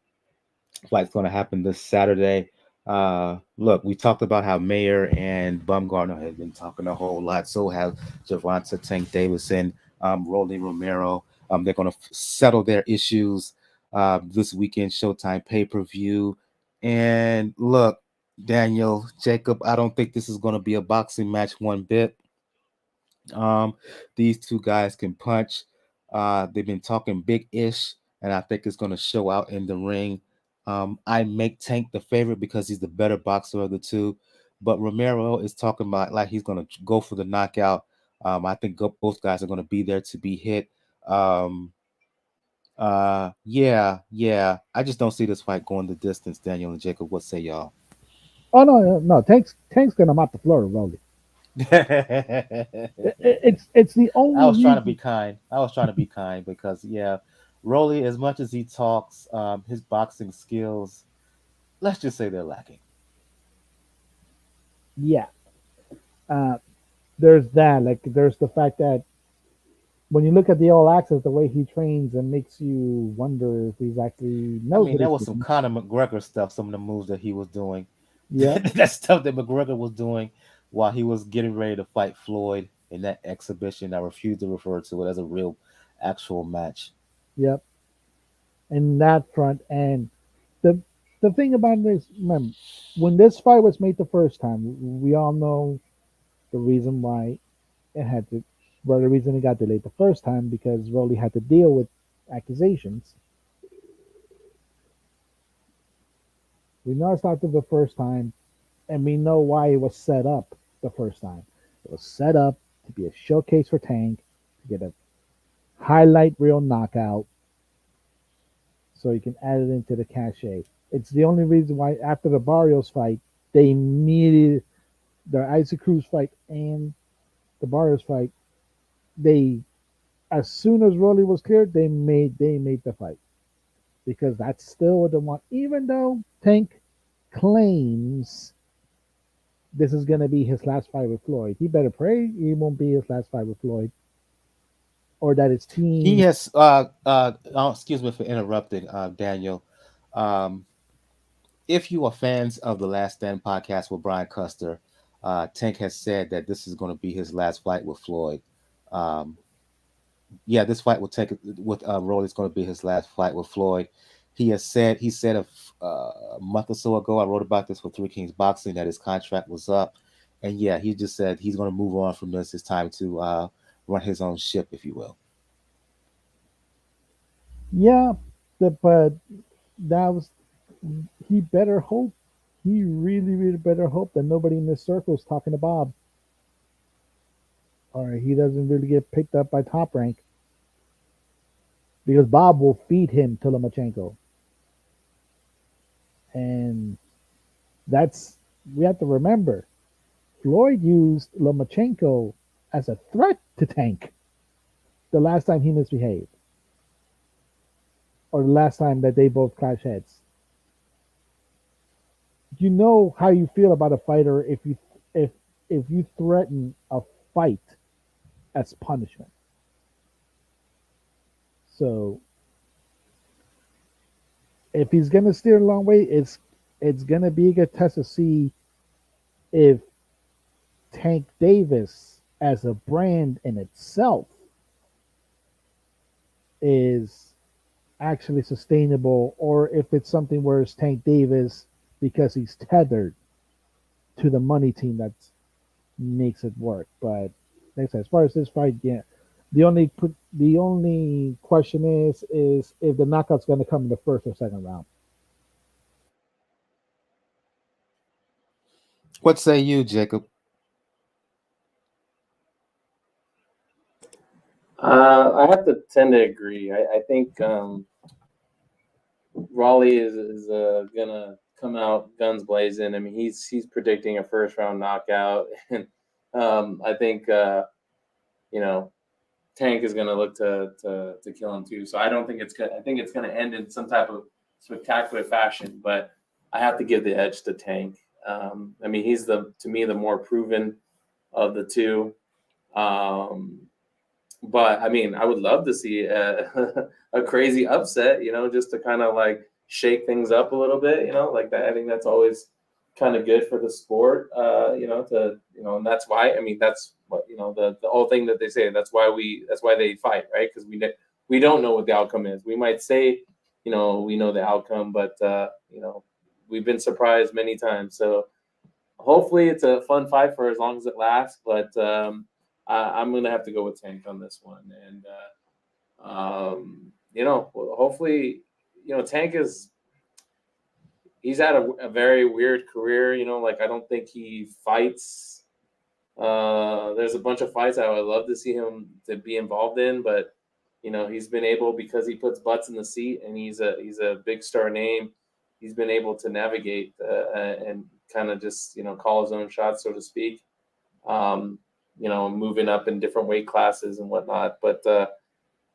Flight's going to happen this Saturday. Look, we talked about how Mayer and Baumgardner have been talking a whole lot. So have Gervonta, Tank Davidson, Rolly Romero. They're going to settle their issues this weekend, Showtime pay-per-view. And look, Daniel, Jacob, I don't think this is going to be a boxing match one bit. These two guys can punch. They've been talking big ish, and I think it's going to show out in the ring. I make Tank the favorite because he's the better boxer of the two, but Romero is talking about like he's going to go for the knockout. I think both guys are going to be there to be hit. Um, yeah. I just don't see this fight going the distance. Daniel and Jacob, what say y'all? Oh no. Tank's gonna mop the floor, Rolly. It's the I only was trying to reason. be kind. I was trying to be kind because yeah, Rolly, as much as he talks, his boxing skills, let's just say they're lacking. Yeah, uh, there's that. Like, there's the fact that when you look at the All Access, the way he trains, and makes you wonder if he's actually I knows mean, what there he's was some doing. Conor McGregor stuff, some of the moves that he was doing. Yep, That stuff that McGregor was doing while he was getting ready to fight Floyd in that exhibition. I refuse to refer to it as a real, actual match. yep. In that front, and the the thing about it is, remember, when this fight was made the first time, we all know the reason why it had to. Well, the reason it got delayed the first time because Rolly had to deal with accusations. We know it's not the first time, and we know why it was set up the first time. It was set up to be a showcase for Tank, to get a highlight reel knockout, so you can add it into the cachet. It's the only reason why after the Barrios fight, they needed the Isaac Cruz fight and the Barrios fight. They, as soon as Rolly was cleared, they made the fight because that's still what they want. Even though Tank claims this is going to be his last fight with Floyd. He better pray it won't be his last fight with Floyd, or that his He team. has, excuse me for interrupting, Daniel. Um, if you are fans of the Last Stand podcast with Brian Custer, Tank has said that this is going to be his last fight with Floyd. Um, yeah, this fight will take with Rolly is going to be his last fight with Floyd. He said a month or so ago. I wrote about this for Three Kings Boxing that his contract was up, and yeah, he just said he's going to move on from this. It's time to run his own ship, if you will. Yeah, but that was, he better hope. He really, really better hope that nobody in this circle is talking to Bob, or he doesn't really get picked up by Top Rank, because Bob will feed him to Lomachenko, and that's, we have to remember. Floyd used Lomachenko as a threat to Tank the last time he misbehaved, or the last time that they both clash heads. You know how you feel about a fighter if if you threaten a fight as punishment. So if he's gonna steer a long way, it's gonna be a good test to see if Tank Davis as a brand in itself is actually sustainable, or if it's something where it's Tank Davis because he's tethered to the money team that makes it work. But like I said, as far as this fight, yeah, the only question is if the knockout's going to come in the first or second round. What say you, Jacob? I have to tend to agree. I think Raleigh is gonna come out guns blazing. I mean, he's predicting a first round knockout, and I think you know Tank is gonna look to kill him too. So I don't think it's gonna. I think it's gonna end in some type of spectacular fashion. But I have to give the edge to Tank. I mean, he's to me the more proven of the two. Um, but I mean, I would love to see a crazy upset, just to kind of like shake things up a little bit, like that. I think that's always kind of good for the sport, and that's why. I mean, that's what the whole thing that they say. That's why they fight, right? Because we don't know what the outcome is. We might say, we know the outcome, but we've been surprised many times. So hopefully it's a fun fight for as long as it lasts. But I'm gonna have to go with Tank on this one, and hopefully, Tank he's had a very weird career. Like I don't think he fights. There's a bunch of fights I would love to see him to be involved in, but he's been able because he puts butts in the seat and he's a big star name. He's been able to navigate and kind of just call his own shots, so to speak. Um, moving up in different weight classes and whatnot. But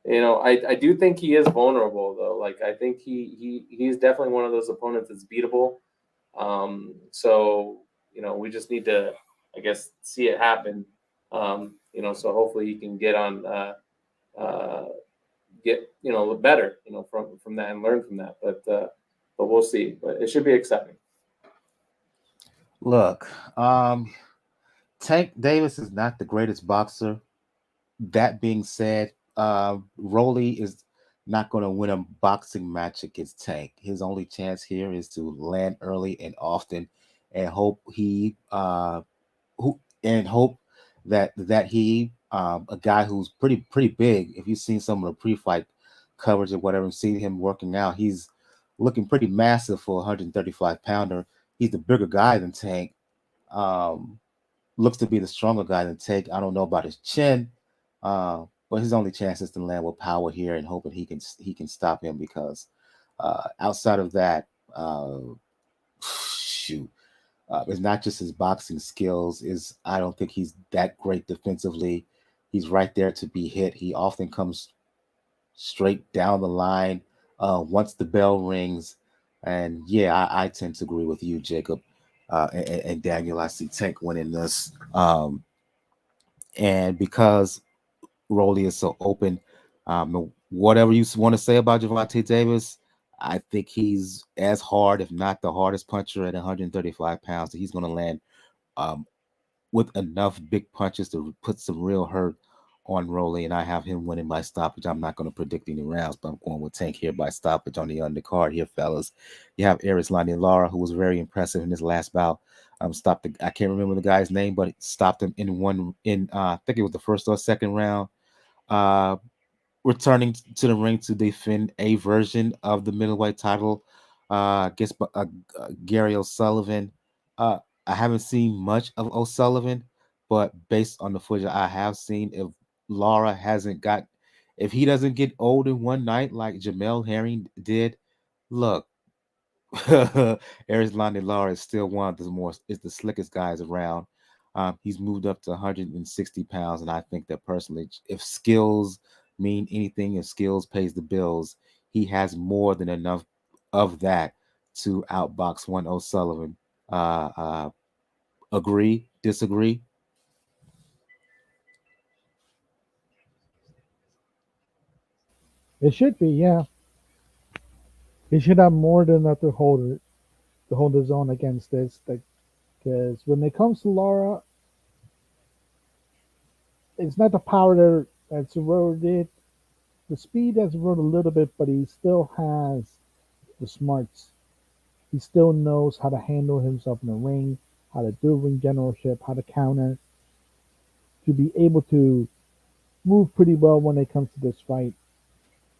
I do think he is vulnerable though. Like I think he's definitely one of those opponents that's beatable. So we just need to, I guess, see it happen. So hopefully he can uh, get better, from that and learn from that. But we'll see. But it should be exciting. Look, Tank Davis is not the greatest boxer. That being said, Rolly is not going to win a boxing match against Tank. His only chance here is to land early and often, and hope hope that he a guy who's pretty big. If you've seen some of the pre-fight coverage or whatever, and seen him working out, he's looking pretty massive for a 135 pounder. He's the bigger guy than Tank. Um, Looks to be the stronger guy than Tank. I don't know about his chin, but his only chance is to land with power here and hoping he can stop him because outside of that, shoot, it's not just his boxing skills. Is I don't think he's that great defensively. He's right there to be hit. He often comes straight down the line once the bell rings. And yeah, I tend to agree with you, Jacob, and Daniel. I see Tank winning this. And because Rolly is so open, whatever you want to say about Gervonta Davis, I think he's as hard, if not the hardest puncher at 135 pounds. So he's going to land um, with enough big punches to put some real hurt on Rolly, and I have him winning by stoppage. I'm not going to predict any rounds, but I'm going with Tank here by stoppage on the undercard here, fellas. You have Erislandy and Lara, who was very impressive in his last bout. I can't remember the guy's name, but stopped him I think it was the first or second round. Uh, Returning to the ring to defend a version of the middleweight title, against Gary O'Sullivan. Uh, I haven't seen much of O'Sullivan, but based on the footage I have seen, Lara hasn't got, if he doesn't get old in one night like Jamel Herring did, look, Erislandy Lara is still one of the slickest guys around. He's moved up to 160 pounds, and I think that personally, if skills mean anything, if skills pays the bills, he has more than enough of that to outbox one O'Sullivan. Uh, uh, Agree? Disagree? It should be, yeah. He should have more than enough to hold his own against this. Because when it comes to Lara, it's not the power that's eroded. The speed has eroded a little bit, but he still has the smarts. He still knows how to handle himself in the ring, how to do ring generalship, how to counter, to be able to move pretty well when it comes to this fight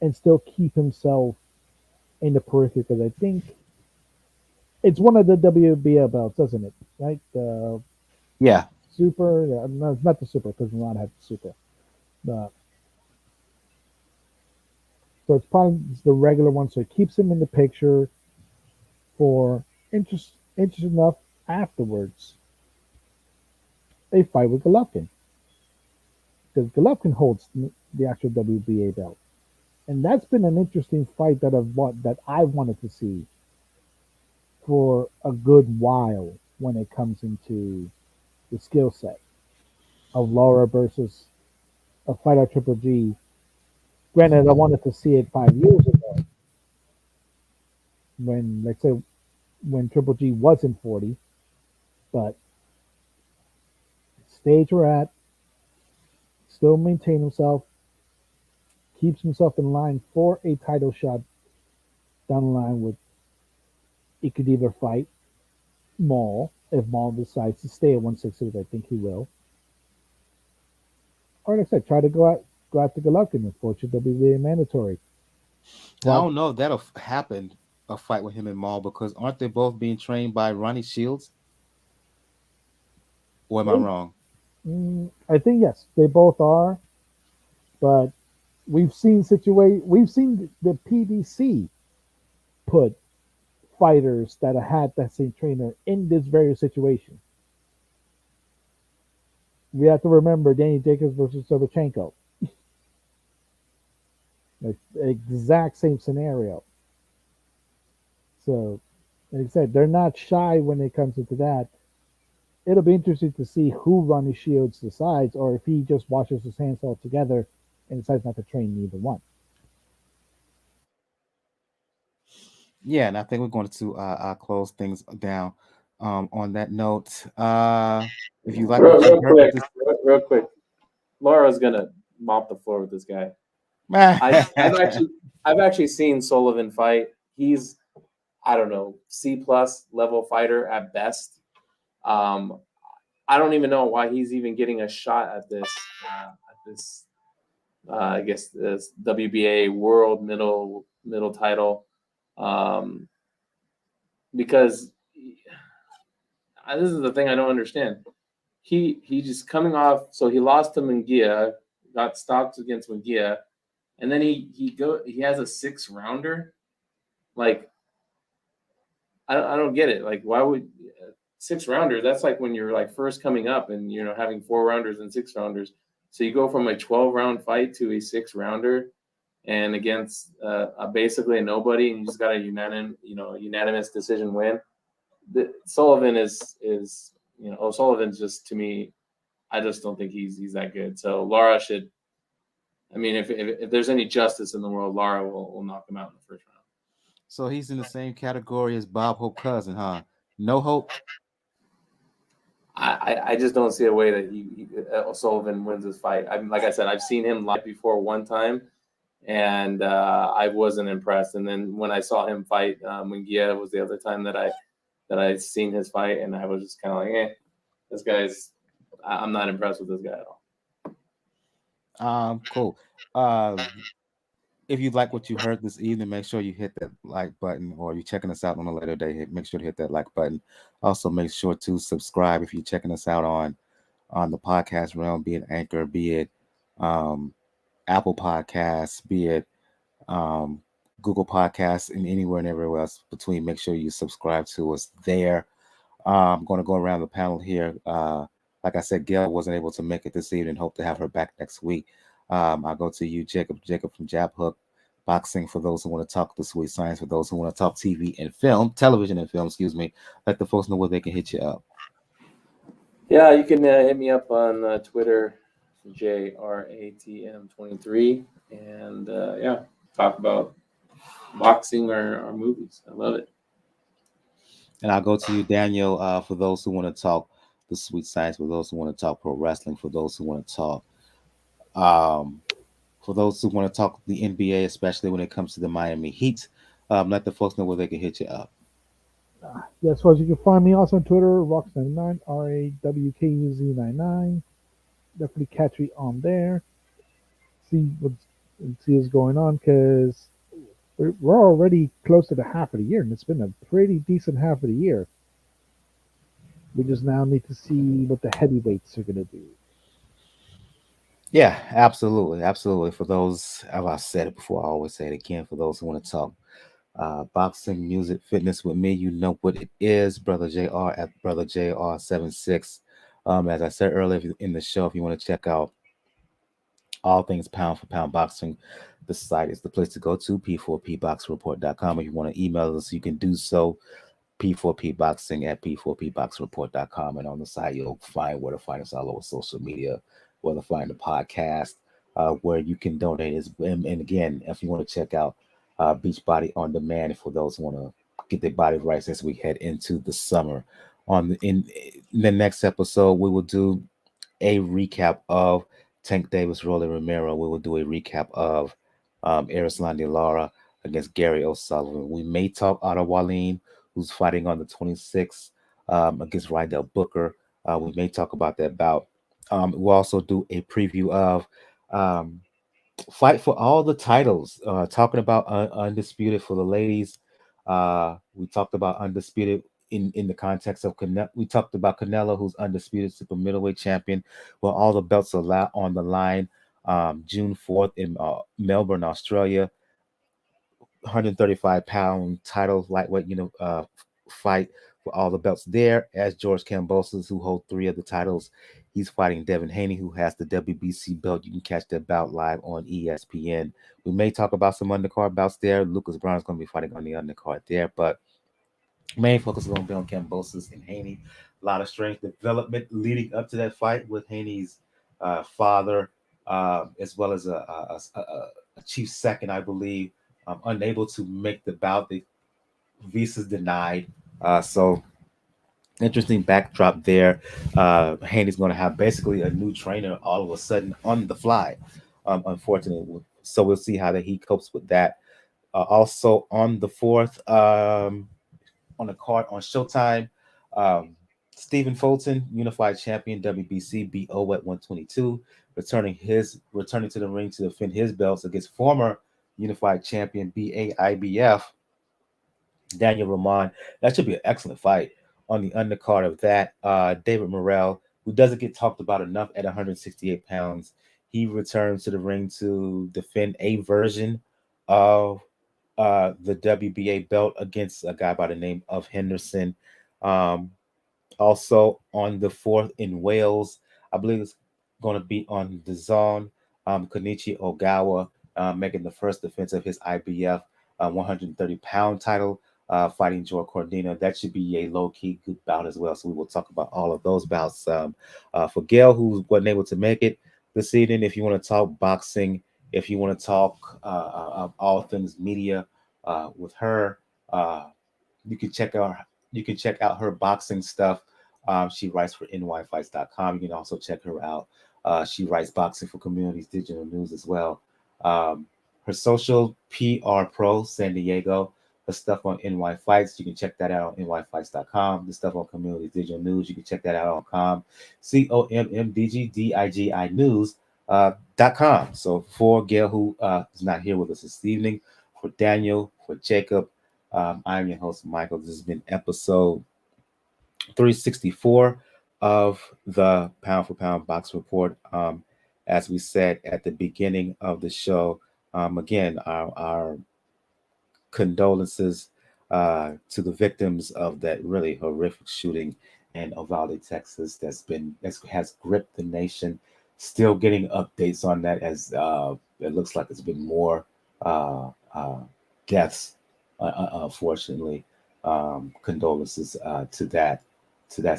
and still keep himself in the periphery. Because I think It's one of the WBA belts, doesn't it? Right? The Yeah. super. No, it's not the super because Ron had the super. The So it's the regular one. So it keeps him in the picture for interest enough afterwards. They fight with Golovkin because Golovkin holds the actual WBA belt, and that's been an interesting fight that I wanted to see for a good while when it comes into the skill set of Lara versus a fight at Triple G. Granted, I wanted to see it 5 years ago when, let's say, when Triple G wasn't 40, but stage we're at, still maintain himself, keeps himself in line for a title shot down the line with he could either fight Maul if Maul decides to stay at 160, which I think he will, or like I said, try to go out to Golovkin and force your WBA mandatory. I What? don't know if that'll happen, a fight with him and Maul, because aren't they both being trained by Ronnie Shields? Or am I wrong? I think yes, they both are, but we've seen the PDC put fighters that have had that same trainer in this very situation. We have to remember Danny Jacobs versus Sobachenko. Like exact same scenario. So, like I said, they're not shy when it comes into that. It'll be interesting to see who Ronnie Shields decides, or if he just washes his hands altogether and decides not to train neither one. Yeah, and I think we're going to close things down. On that note, if you like Real, what you real heard quick, this, real quick. Laura's gonna mop the floor with this guy. I've actually I've actually seen Sullivan fight. He's, I don't know, C plus level fighter at best. Um, I don't even know why he's even getting a shot at this. I guess this WBA World middle title, um, because this is the thing I don't understand. He just coming off. So he lost to Munguia, got stopped against Munguia, and then he has a 6 rounder. Like I don't get it. Like why would 6 rounders? That's like when you're like first coming up and having 4 rounders and 6 rounders. So you go from a 12 round fight to a 6 rounder, and against basically a nobody, and you just got a unanimous decision win. Sullivan is O'Sullivan's just, to me, I just don't think he's that good. So Lara should. I mean, if there's any justice in the world, Lara will knock him out in the first round. so he's in the same category as Bob Hope Cousin, huh? No hope. I just don't see a way that O'Sullivan wins this fight. Like I said, I've seen him live before one time, and I wasn't impressed. And then when I saw him fight Munguia was the other time that I seen his fight, and I was just kind of like, this guy's. I'm not impressed with this guy at all. Cool. If you like what you heard this evening, make sure you hit that like button, or you're checking us out on a later day, make sure to hit that like button. Also, make sure to subscribe if you're checking us out on the podcast realm, be it Anchor, be it Apple Podcasts, be it Google Podcasts, and anywhere and everywhere else between. Make sure you subscribe to us there. I'm going to go around the panel here. Like I said, Gail wasn't able to make it this evening. Hope to have her back next week. I'll go to you, Jacob. Jacob from Jab Hook Boxing, for those who want to talk the sweet science, for those who want to talk TV and television and film, excuse me. Let the folks know where they can hit you up. Yeah, you can hit me up on Twitter, JRATM23, and talk about boxing or movies. I love it. And I'll go to you, Daniel, for those who want to talk the sweet science, for those who want to talk pro wrestling, for those who want to talk for those who want to talk the NBA, especially when it comes to the Miami Heat. Let the folks know where they can hit you up. Yes, well, you can find me also on Twitter, Rox99, RAWKUZ99. Definitely catch me on there. See what's going on, because we're already close to the half of the year, and it's been a pretty decent half of the year. We just now need to see what the heavyweights are going to do. Yeah, absolutely, absolutely. For those, as I said it before, I always say it again. For those who want to talk boxing, music, fitness with me, you know what it is, brother Jr. at brother Jr. 76. As I said earlier in the show, if you want to check out all things pound for pound boxing, the site is the place to go to, p4pboxreport.com. If you want to email us, you can do so, p4pboxing at p4pboxreport.com. And on the site, you'll find where to find us all over social media, where to find the podcast, where you can donate. And again, if you want to check out Beachbody On Demand, for those who want to get their body right as we head into the summer. In the next episode, we will do a recap of Tank Davis, Rolly Romero. We will do a recap of Erislandy Lara against Gary O'Sullivan. We may talk Otto Wallin, who's fighting on the 26th against Rydell Booker. We may talk about that bout. We'll also do a preview of um, fight for all the titles. Talking about undisputed for the ladies. We talked about undisputed in the context of Canelo. We talked about Canelo, who's undisputed super middleweight champion. Well, all the belts are on the line. June 4th in Melbourne, Australia. 135-pound title lightweight, fight for all the belts there. As George Kambosos, who hold three of the titles, he's fighting Devin Haney, who has the WBC belt. You can catch that bout live on ESPN. We may talk about some undercard bouts there. Lucas Brown is going to be fighting on the undercard there, but main focus is going to be on Kambosos and Haney. A lot of strength development leading up to that fight with Haney's father, as well as a chief second, I believe, unable to make the bout. The visas denied. So interesting backdrop there. Haney's going to have basically a new trainer all of a sudden on the fly. Unfortunately, so we'll see how that he copes with that. Also on the fourth, on the card on Showtime, um, Stephen Fulton, unified champion WBC, BO at 122, returning to the ring to defend his belts against former unified champion BAIBF Daniel Roman. That should be an excellent fight. On the undercard of that, David Morrell, who doesn't get talked about enough at 168 pounds, he returns to the ring to defend a version of the WBA belt against a guy by the name of Henderson. Um, Also on the fourth in Wales, I believe it's going to be on the zone. Konichi Ogawa making the first defense of his IBF 130-pound title, fighting Joe Cordina. That should be a low-key good bout as well. So we will talk about all of those bouts. For Gail, who wasn't able to make it this evening, if you want to talk boxing, if you want to talk all things media with her, you can check out her boxing stuff. She writes for nyfights.com. You can also check her out. She writes boxing for Communities Digital News as well. Her social PR Pro San Diego. Her stuff on NY Fights. You can check that out on nyfights.com. The stuff on Communities Digital News. You can check that out on COMMDGDIGI News. .com. So for Gail, who is not here with us this evening, for Daniel, for Jacob, I'm your host, Michael. This has been episode 364 of the Pound for Pound Box Report. As we said at the beginning of the show, again, our condolences to the victims of that really horrific shooting in Uvalde, Texas. That has gripped the nation. Still getting updates on that as it looks like it's been more uh, deaths. Unfortunately, condolences to that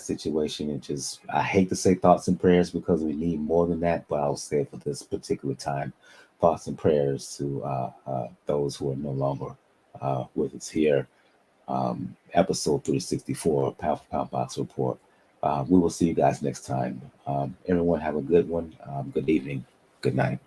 situation. And just I hate to say thoughts and prayers because we need more than that, but I'll say for this particular time, thoughts and prayers to those who are no longer with us here. Episode 364, Pound for Pound Box Report. We will see you guys next time. Everyone have a good one. Good evening. Good night.